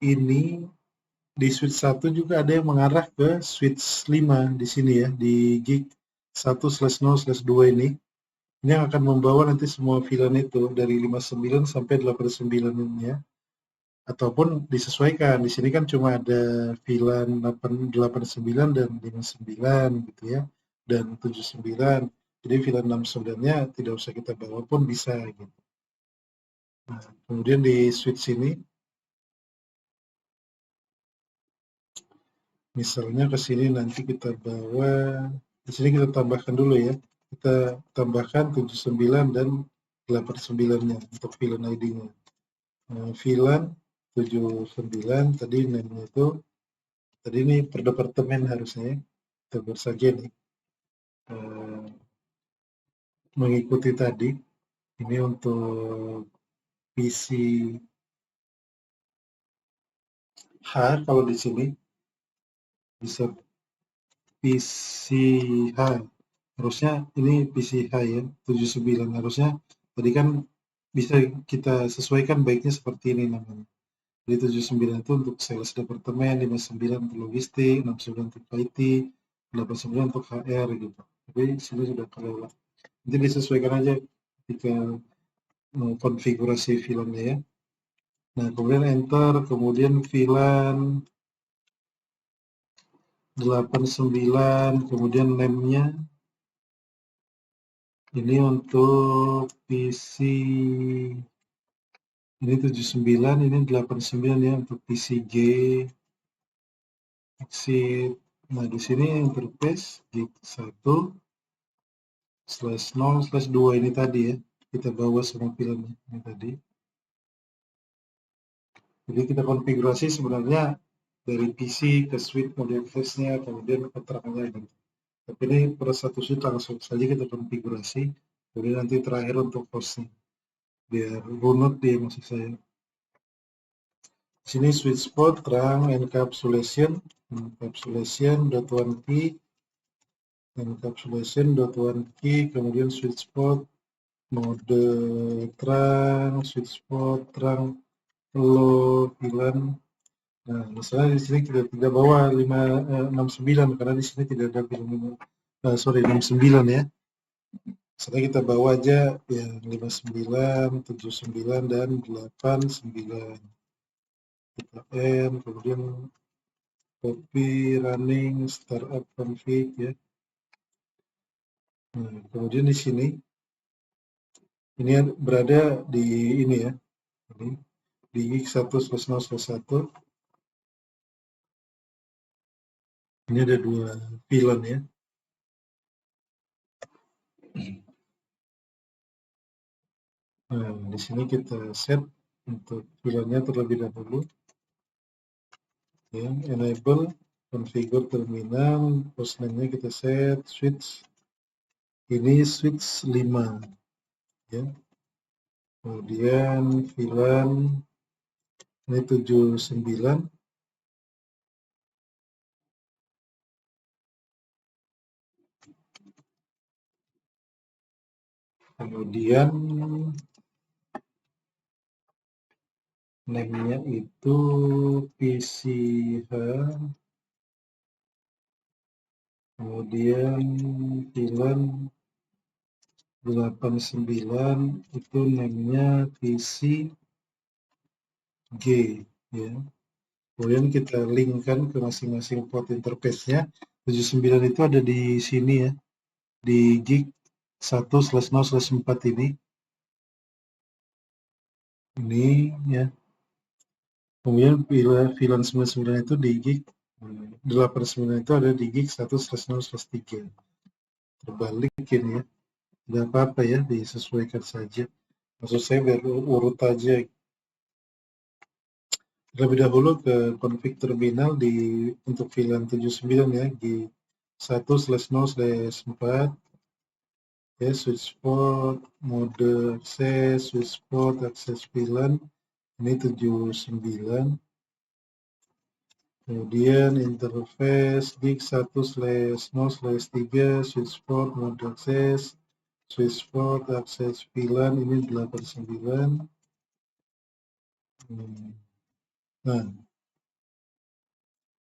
ini di switch 1 juga ada yang mengarah ke switch 5 di sini ya, di gig 1/0/2 ini. Ini yang akan membawa nanti semua VLAN itu dari 59 sampai 89 ini ya. Ataupun disesuaikan. Di sini kan cuma ada VLAN 89 dan 59 gitu ya. Dan 79. Jadi VLAN 69-nya tidak usah kita bawa pun bisa gitu. Nah, kemudian di switch ini misalnya ke sini nanti kita bawa, di sini kita tambahkan dulu ya. Kita tambahkan 79 dan 89-nya untuk VLAN ID-nya. VLAN 79 tadi name-nya itu, tadi ini per departemen harusnya ya. Kita buat saja nih. Mengikuti tadi, ini untuk PC H kalau di sini bisa PC H, harusnya ini PC H ya 79, harusnya tadi kan bisa kita sesuaikan baiknya seperti ini namanya. Jadi 79 itu untuk sales departemen, 59 untuk logistik, 69 untuk IT, 89 untuk HR gitu. Tapi sini sudah kelewat. Nanti disesuaikan aja ketika konfigurasi filmnya ya. Nah, kemudian enter, kemudian VLAN 89, kemudian name-nya ini untuk PC ini 79, ini 89 ya untuk PC G, exit. Nah, di sini interface gig 1/0/2 ini tadi ya. Kita bawa semua filmnya ini tadi. Jadi kita konfigurasi sebenarnya dari PC ke switch model face-nya, kemudian keterangannya gitu. Tapi ini pada satu switch langsung saja kita konfigurasi, kemudian nanti terakhir untuk hostnya. Biar runut dia maksud saya. Di sini switch port terang encapsulation dot one key, encapsulation dot one key, kemudian switch port mode terang, switch port terang low VLAN. Nah, misalnya di sini kita tidak bawa 69 karena di sini tidak ada VLAN 69 ya. Misalnya kita bawa aja yang 59, 79 dan 89. Kita N, kemudian copy running startup config ya. Nah, kemudian di sini ini berada di ini ya. Ini di X1/0/1. Ini ada dua VLAN ya. Nah, di sini kita set untuk VLAN-nya terlebih dahulu. Ya, enable configure terminal, hostname-nya kita set switch. Ini switch 5 ya. Kemudian VLAN ini 79. Kemudian name-nya itu PCH, kemudian VLAN 89 itu name-nya PC G ya. Kemudian kita linkkan ke masing-masing port interface-nya. 79 itu ada di sini ya, di gig 1/0/4 ini. Ini ya. Kemudian VLAN 99 itu di gig 89 itu ada di gig 1/0/3. Terbalik ini ya. Tidak apa-apa ya, disesuaikan saja. Maksud saya biar urut aja. Terlebih dahulu ke config terminal di untuk VLAN 79 ya, di 1/0/4 ya, switch port, mode akses, switch port, akses VLAN ini 79. Kemudian interface gig 1/0/3 switch port, mode akses, switch port, akses VLAN ini 89. Nah,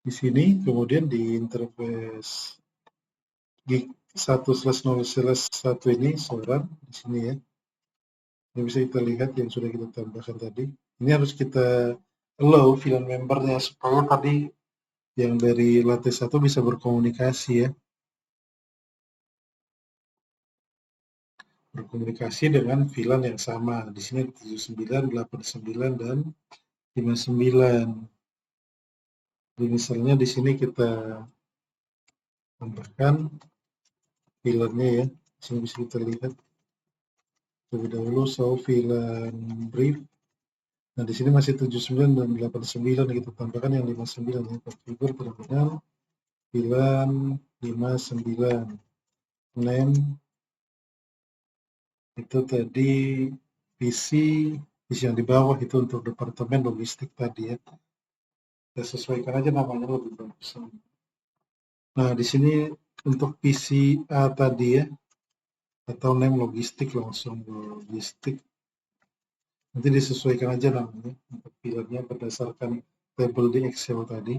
di sini kemudian di interface gig 1/0/1 ini seorang di sini ya. Ini bisa kita lihat yang sudah kita tambahkan tadi. Ini harus kita allow VLAN membernya supaya tadi yang dari latte 1 bisa berkomunikasi ya. Berkomunikasi dengan VLAN yang sama. Di sini 79, 89, dan 59. Jadi misalnya di sini kita tambahkan VLAN-nya ya. Di sini bisa kita lihat. Terlebih dahulu show VLAN brief. Nah, di sini masih 79 dan 89, kita tambahkan yang 59 ya. Configure terminal VLAN 59. Name itu tadi PC yang di bawah itu untuk departemen logistik tadi ya. Kita sesuaikan aja namanya lebih bagus. Nah, di sini untuk PCA tadi ya, atau name logistik langsung logistik. Nanti disesuaikan aja namanya untuk filenya berdasarkan tabel di Excel tadi.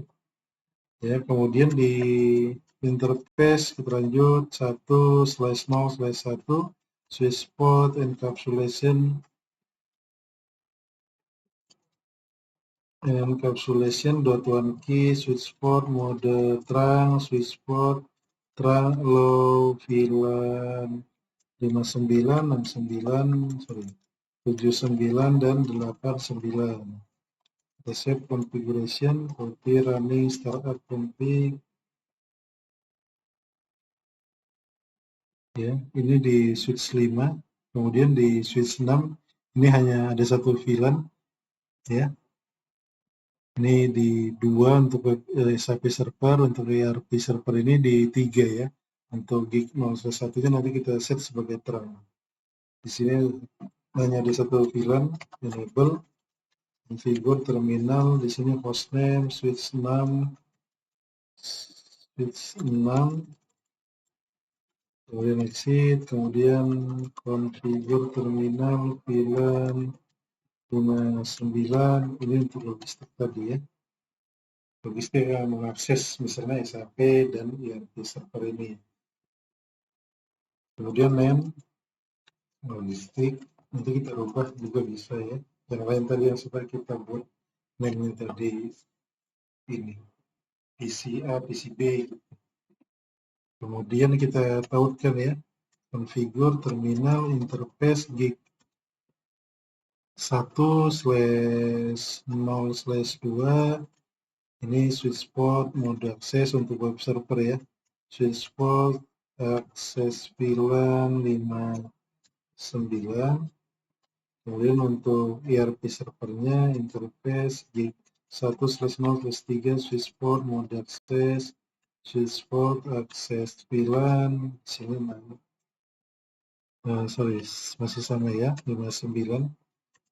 Ya, kemudian di interface kita lanjut 1/0/1 switch port encapsulation dot1 key switch port mode terang switch port terang low VLAN 59 79 dan 89. Kita save configuration, copy running startup config. Ya, ini di switch 5, kemudian di switch 6 ini hanya ada satu VLAN ya. Ini di 2 untuk SAP server, untuk ERP server ini di 3 ya. Untuk gig 0/1-nya nanti kita set sebagai terang. Di sini hanya ada satu VLAN, enable, configure terminal, di sini hostname, switch 6, kemudian exit, kemudian configure terminal, VLAN 59, ini untuk logistik tadi ya. Logistik yang mengakses misalnya SAP dan ERP server ini. Kemudian name logistik, nanti kita rubah juga bisa ya. Yang lain tadi yang sudah kita buat name-nya tadi ini PCA, PCB. Kemudian kita tautkan ya, configure terminal interface gig 1/0/2 ini switch port mode akses untuk web server ya. Switch port akses VLAN 59. Kemudian untuk ERP servernya interface gig 1/0/3 switch port mode akses switch port akses VLAN sini masih sama ya 59.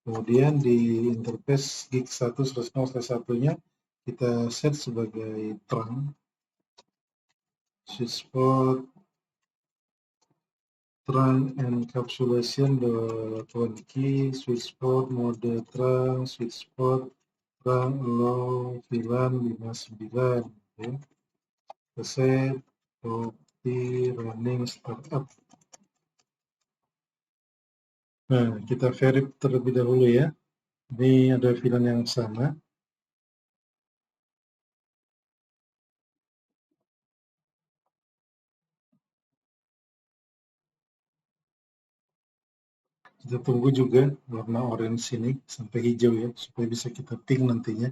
Kemudian di interface gig 1/0/1-nya kita set sebagai terang switch port terang encapsulation dot1 key switch port mode terang switch port terang low VLAN 59 ya. Set copy running startup. Nah, kita verify terlebih dahulu ya. Ini ada VLAN yang sama. Kita tunggu juga warna orange ini sampai hijau ya, supaya bisa kita ping nantinya.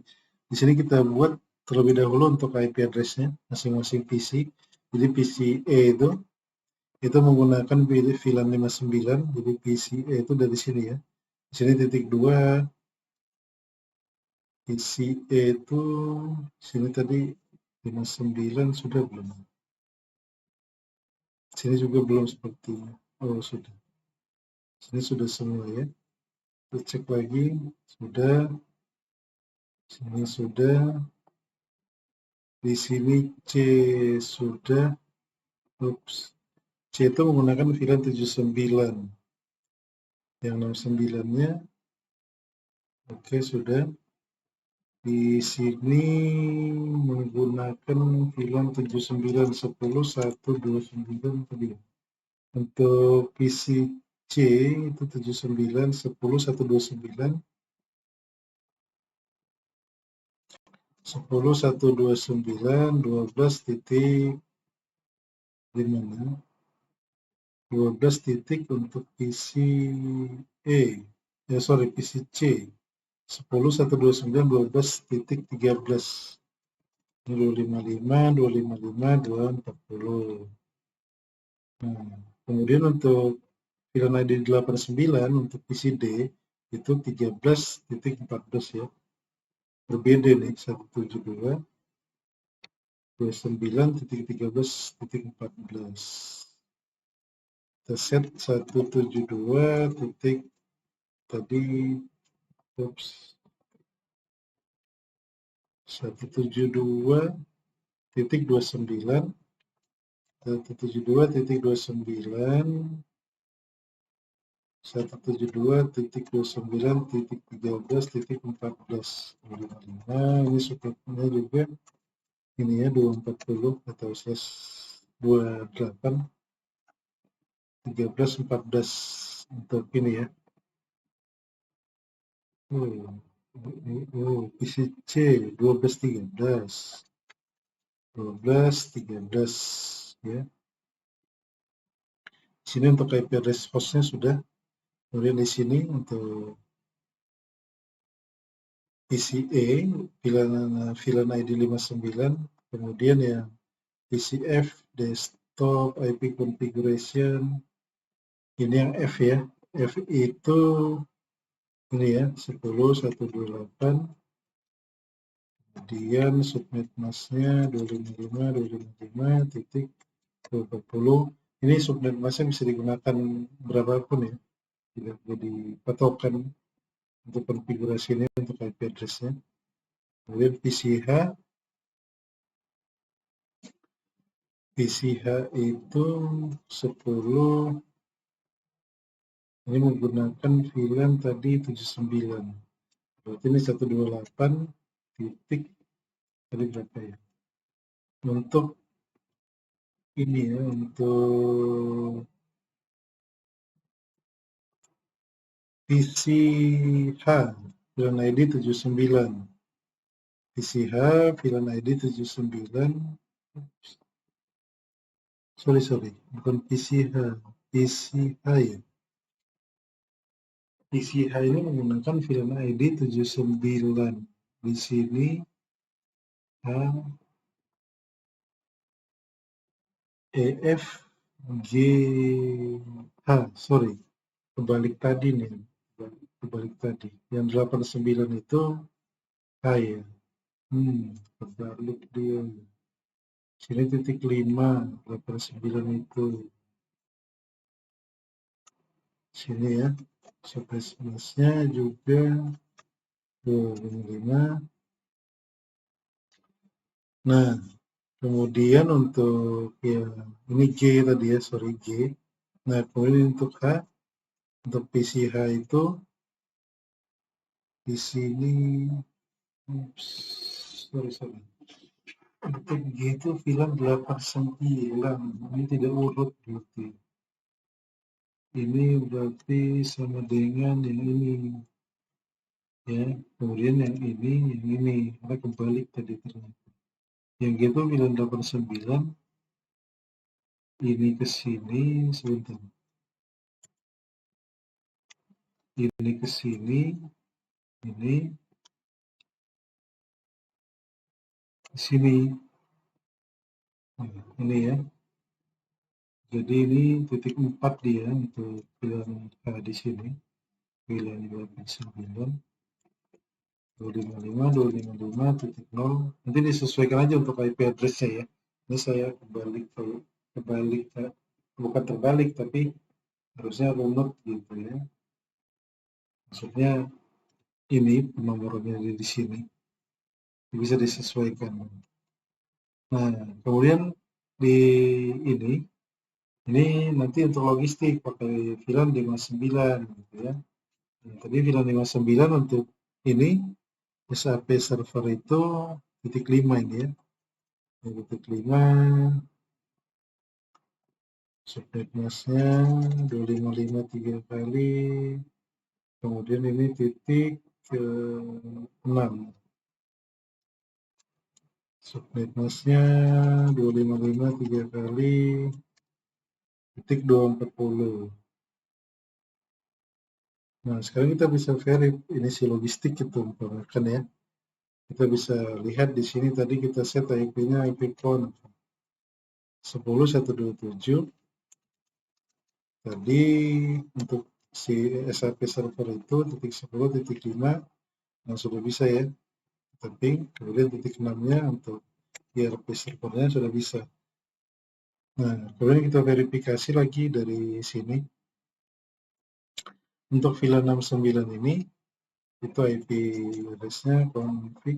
Di sini kita buat terlebih dahulu untuk IP address-nya masing-masing PC. Jadi PC E itu menggunakan VLAN 59, jadi PC E itu dari sini ya. Di sini titik 2, PC E itu sini tadi 59 sudah belum? Sini juga belum sepertinya. Oh sudah. Sini sudah semua ya. Kita cek lagi, sudah. Sini sudah. Di sini C sudah. Oops. C itu menggunakan VLAN 79. Yang 69-nya oke sudah. Di sini menggunakan VLAN 79 10 129 tadi. Untuk PC C itu 79 10 129 10 129 12 titik di mana 12 titik untuk PC PC C 10 129 12 titik 13 ini 255 255 240. Nah, kemudian untuk VLAN ID 89 untuk PC D itu 13.14 ya. Berbeda nih 172 29.13.14. Kita set 172 titik tadi 172.29 172.29 172.29.13.14. Ini supportnya juga ini ya 240 atau slash 28 13.14 untuk ini ya. PC C 12.13 ya. Sini untuk IP address hostnya sudah. Kemudian di sini untuk PCA VLAN ID 59, kemudian yang PCF desktop IP configuration, ini yang F ya. F itu ini ya 10.128, kemudian subnet masknya 255.255.240. Ini subnet masknya bisa digunakan berapapun ya, tidak jadi patokan untuk konfigurasi ini untuk IP address-nya. Kemudian PCH itu 10, ini menggunakan VLAN tadi 79, berarti ini 128 titik tadi berapa ya. Untuk ini ya, untuk PCH VLAN ID 79, PCH VLAN ID 79, sorry bukan PCH ya. PCH ini menggunakan VLAN ID 79. Di sini EF GH, sorry, kebalik tadi nih, kebalik tadi. Yang 89 itu H ya. Kebalik dia. Sini titik 5, 89 itu. Sini ya. Space-nya juga 25. Nah, kemudian untuk ya ini G tadi ya, sorry G. Nah, kemudian untuk H, untuk PCH itu di sini, sorry. Untuk G itu VLAN 89, ini tidak urut berarti. Ini berarti sama dengan yang ini. Ya, kemudian yang ini, karena kebalik tadi ternyata. Yang gitu VLAN 89, ini ke sini, sebentar. Ini ke sini, ini ke sini. Nah, ini ya. Jadi ini titik 4 dia untuk VLAN di sini. VLAN 89. 255.255.0. Nanti disesuaikan aja untuk IP address-nya ya. Ini saya bukan terbalik tapi harusnya runut gitu ya. Maksudnya ini penomorannya di sini bisa disesuaikan. Nah, kemudian di ini nanti untuk logistik pakai VLAN 59 gitu ya. Nah, tadi VLAN 59 untuk ini SAP server itu titik 5 ini ya. Titik 5, subnet masnya 255 3 kali, kemudian ini titik ke 6, subnet masnya 255 3 kali, titik 240. Nah, sekarang kita bisa verif ini si logistik itu kan ya. Kita bisa lihat di sini tadi kita set IP-nya IP pon 10.127. Tadi untuk si SAP server itu titik 10.5 yang sudah bisa ya. Tapi kemudian titik 6-nya untuk ERP servernya sudah bisa. Nah, kemudian kita verifikasi lagi dari sini. Untuk VLAN 69 ini, itu IP address-nya config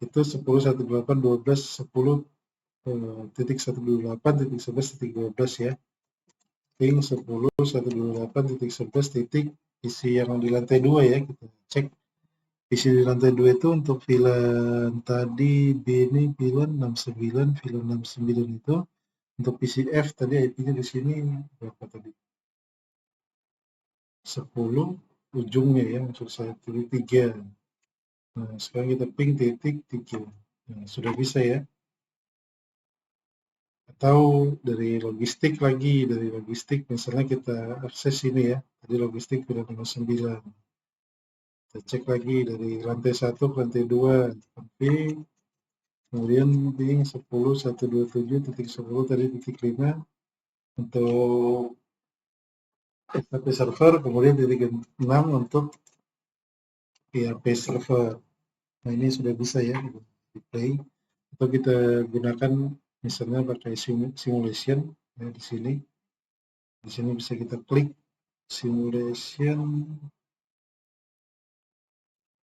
itu 10.128.12.10.128.11.12 ya. Ping 10.128.11 titik isi yang di lantai 2 ya, kita cek isi di lantai 2 itu untuk VLAN tadi B ini VLAN 69, VLAN 69 itu untuk PCF tadi IP-nya di sini berapa tadi? 10 ujungnya ya, maksud saya titik 3. Nah, sekarang kita ping titik 3. Nah, sudah bisa ya. Atau dari logistik lagi, dari logistik misalnya kita akses ini ya, tadi logistik sudah 59. Kita cek lagi dari lantai 1 ke lantai 2, config, kemudian ping 10.127.10 tadi titik 5 untuk SAP server, kemudian titik 6 untuk ERP server. Nah, ini sudah bisa ya, di play. Atau kita gunakan misalnya pakai simulation ya, di sini. Di sini bisa kita klik simulation,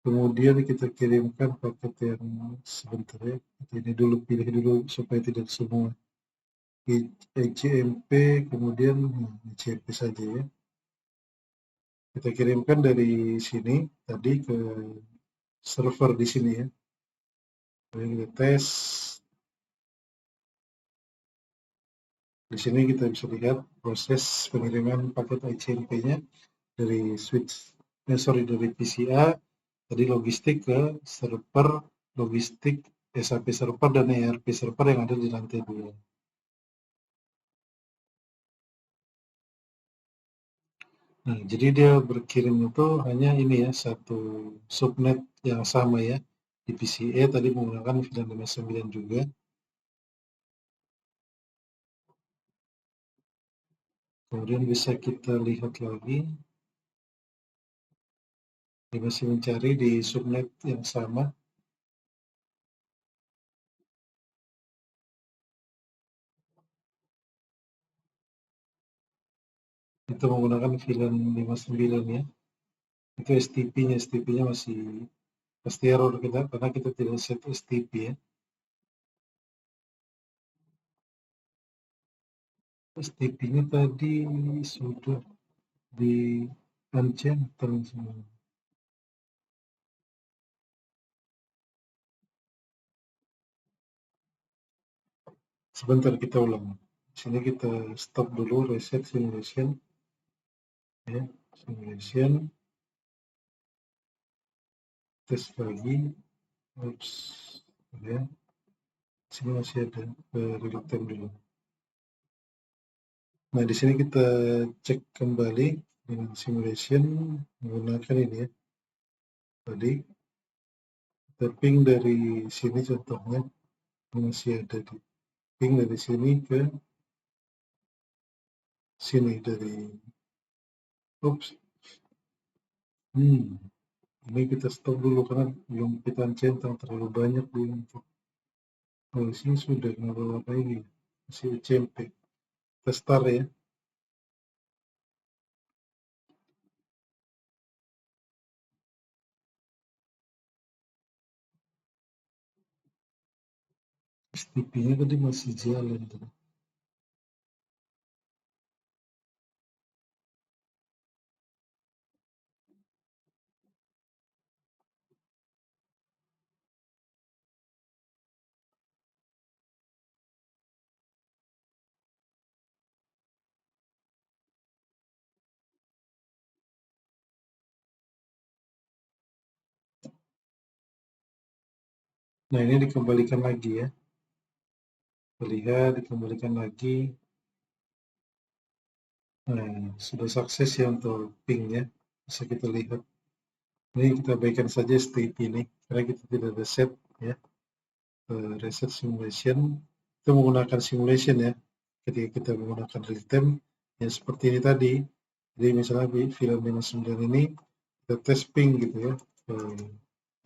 kemudian kita kirimkan paket yang sebentar ya. Ini dulu pilih dulu supaya tidak semua ECMP, kemudian ECMP saja ya. Kita kirimkan dari sini tadi ke server di sini ya. Kemudian kita tes. Di sini kita bisa lihat proses pengiriman paket ICMP-nya dari dari PCA tadi logistik ke server logistik SAP server dan ERP server yang ada di lantai 2. Nah, jadi dia berkirim itu hanya ini ya, satu subnet yang sama ya. Di PCA tadi menggunakan VLAN 59 juga. Kemudian bisa kita lihat lagi, dia masih mencari di subnet yang sama. Itu menggunakan VLAN 59 ya. Itu STP-nya masih pasti error kita karena kita tidak set STP ya. STP-nya tadi sudah di uncenter semua. Sebentar kita ulang. Sini kita stop dulu, reset simulation. Ya, simulation. Tes lagi. Oops. Ya. Sini masih ada reload time dulu. Nah, di sini kita cek kembali dengan simulation menggunakan ini ya. Tadi kita ping dari sini contohnya masih ada di ping dari sini ke sini dari oops. Ini kita stop dulu karena belum kita centang terlalu banyak di untuk sini sudah nggak apa ini masih CMP. Kita start ya. STP-nya tadi masih jalan tuh. Nah, ini dikembalikan lagi ya. Lihat, dikembalikan lagi. Nah, sudah sukses ya untuk ping-nya. Bisa kita lihat. Ini kita abaikan saja state ini, karena kita tidak ada set ya. Reset simulation. Itu menggunakan simulation ya. Ketika kita menggunakan real time, ya seperti ini tadi. Jadi misalnya film 59 ini, kita tes ping gitu ya.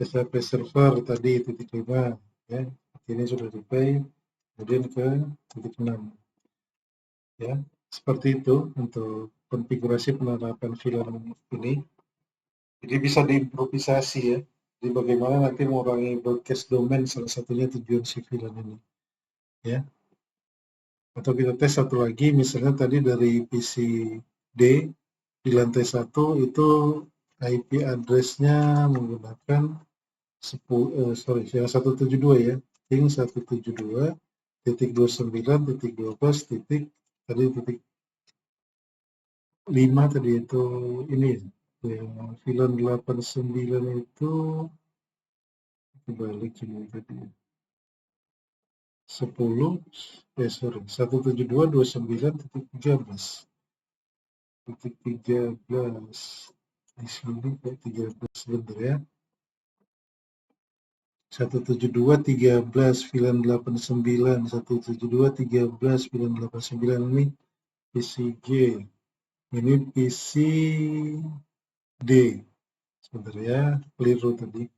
SAP server tadi titik 5 ya. Ini sudah di-play. Kemudian ke titik 6 ya. Seperti itu untuk konfigurasi penerapan film ini. Jadi bisa diimprovisasi ya. Jadi bagaimana nanti mengurangi broadcast domain, salah satunya tujuan si film ini ya. Atau kita tes satu lagi, misalnya tadi dari PC D di lantai 1 itu IP address-nya menggunakan 172 ya, ping 172.29.12 titik tadi titik 5 tadi itu ini ya, yang VLAN 89 itu dibalik ini tadi 172.29.13 di sini kok 13 sebentar ya. 172.13.989 ini PC G, ini PC D. Sebentar ya, keliru tadi.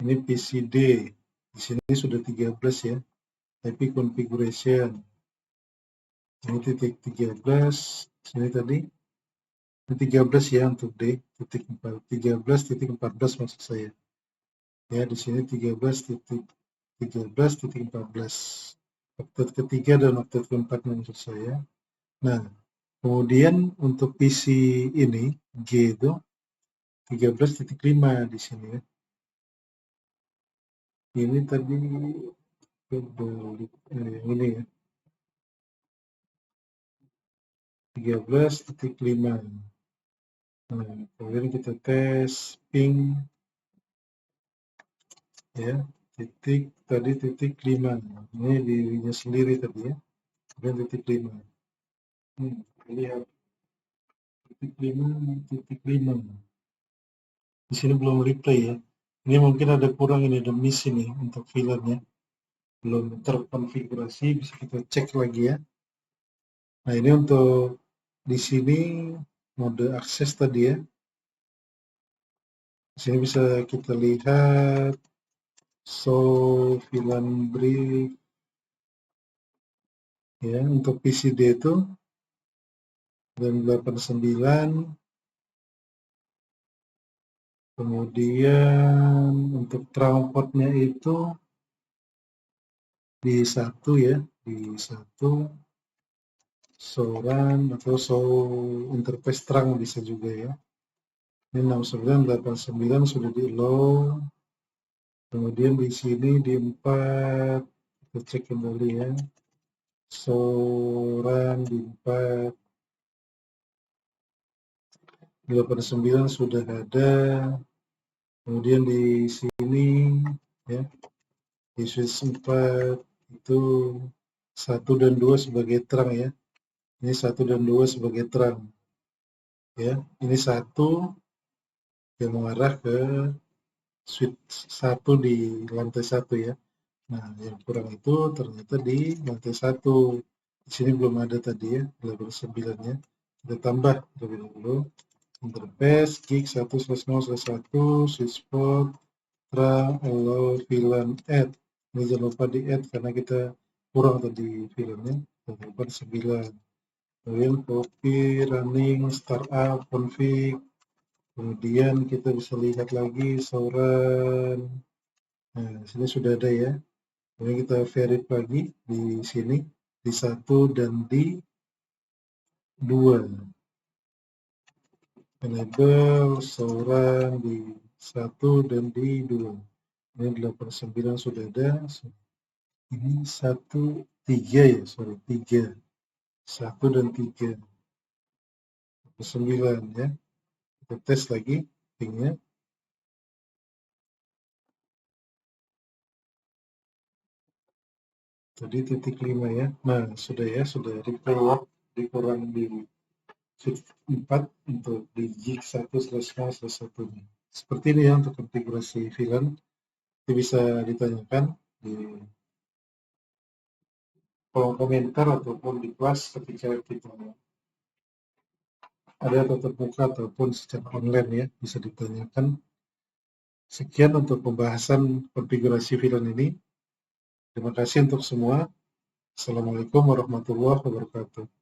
Ini PC D. Di sini sudah 13 ya. Tapi configuration. Ini titik 13. Sini tadi. Ini 13 ya untuk D. Titik 13.14 maksud saya. Ya, di sini 13.14. Oktet ketiga dan oktet keempat maksud saya. Nah, kemudian untuk PC ini G itu 13.5 di sini ya. Ini tadi kebalik yang ini ya. 13.5. Nah, kemudian kita tes ping ya, titik tadi titik 5. Ini dirinya sendiri tadi ya. Kemudian titik 5. Lihat titik 5, titik 5. Di sini belum replay ya. Ini mungkin ada kurang, ini ada miss ini untuk filenya. Belum terkonfigurasi, bisa kita cek lagi ya. Nah, ini untuk di sini mode akses tadi ya. Di sini bisa kita lihat show VLAN brief ya, untuk PCD itu dan 89. Kemudian untuk transportnya itu di 1 ya, di 1 show run atau show interface terang bisa juga ya. Ini 6989 sudah di low. Kemudian di sini di 4 kita cek kembali ya. Show run di 4 89 sudah ada. Kemudian di sini ya, di switch 4 itu 1 dan 2 sebagai terang ya. Ini 1 dan 2 sebagai terang ya. Ini 1 yang mengarah ke switch 1 di lantai 1 ya. Nah, yang kurang itu ternyata di lantai 1. Di sini belum ada tadi ya, 89-nya. Kita tambah terlebih dahulu. Interface, gig 1/0/1, switchport, terang, allow, VLAN, add. Ini jangan lupa di add karena kita kurang tadi VLAN-nya. Jangan lupa di 9. Kemudian copy, running, startup, config. Kemudian kita bisa lihat lagi sauran. Nah, di sini sudah ada ya. Kemudian kita verify lagi di sini di 1 dan di 2. Enable sauran di 1 dan di 2. Ini 89 sudah ada. Ini 1 3 ya, sorry 3. 1 dan 3. 9 ya. Kita tes lagi pingnya. Jadi titik 5 ya. Nah, sudah ya, sudah di-forward, dikurang di sheet 4 untuk di jig 1/0/1-nya. Seperti ini ya untuk konfigurasi VLAN. Itu bisa ditanyakan di kolom komentar ataupun di kelas ketika kita ada tatap muka ataupun secara online ya, bisa ditanyakan. Sekian untuk pembahasan konfigurasi VLAN ini. Terima kasih untuk semua. Assalamualaikum warahmatullahi wabarakatuh.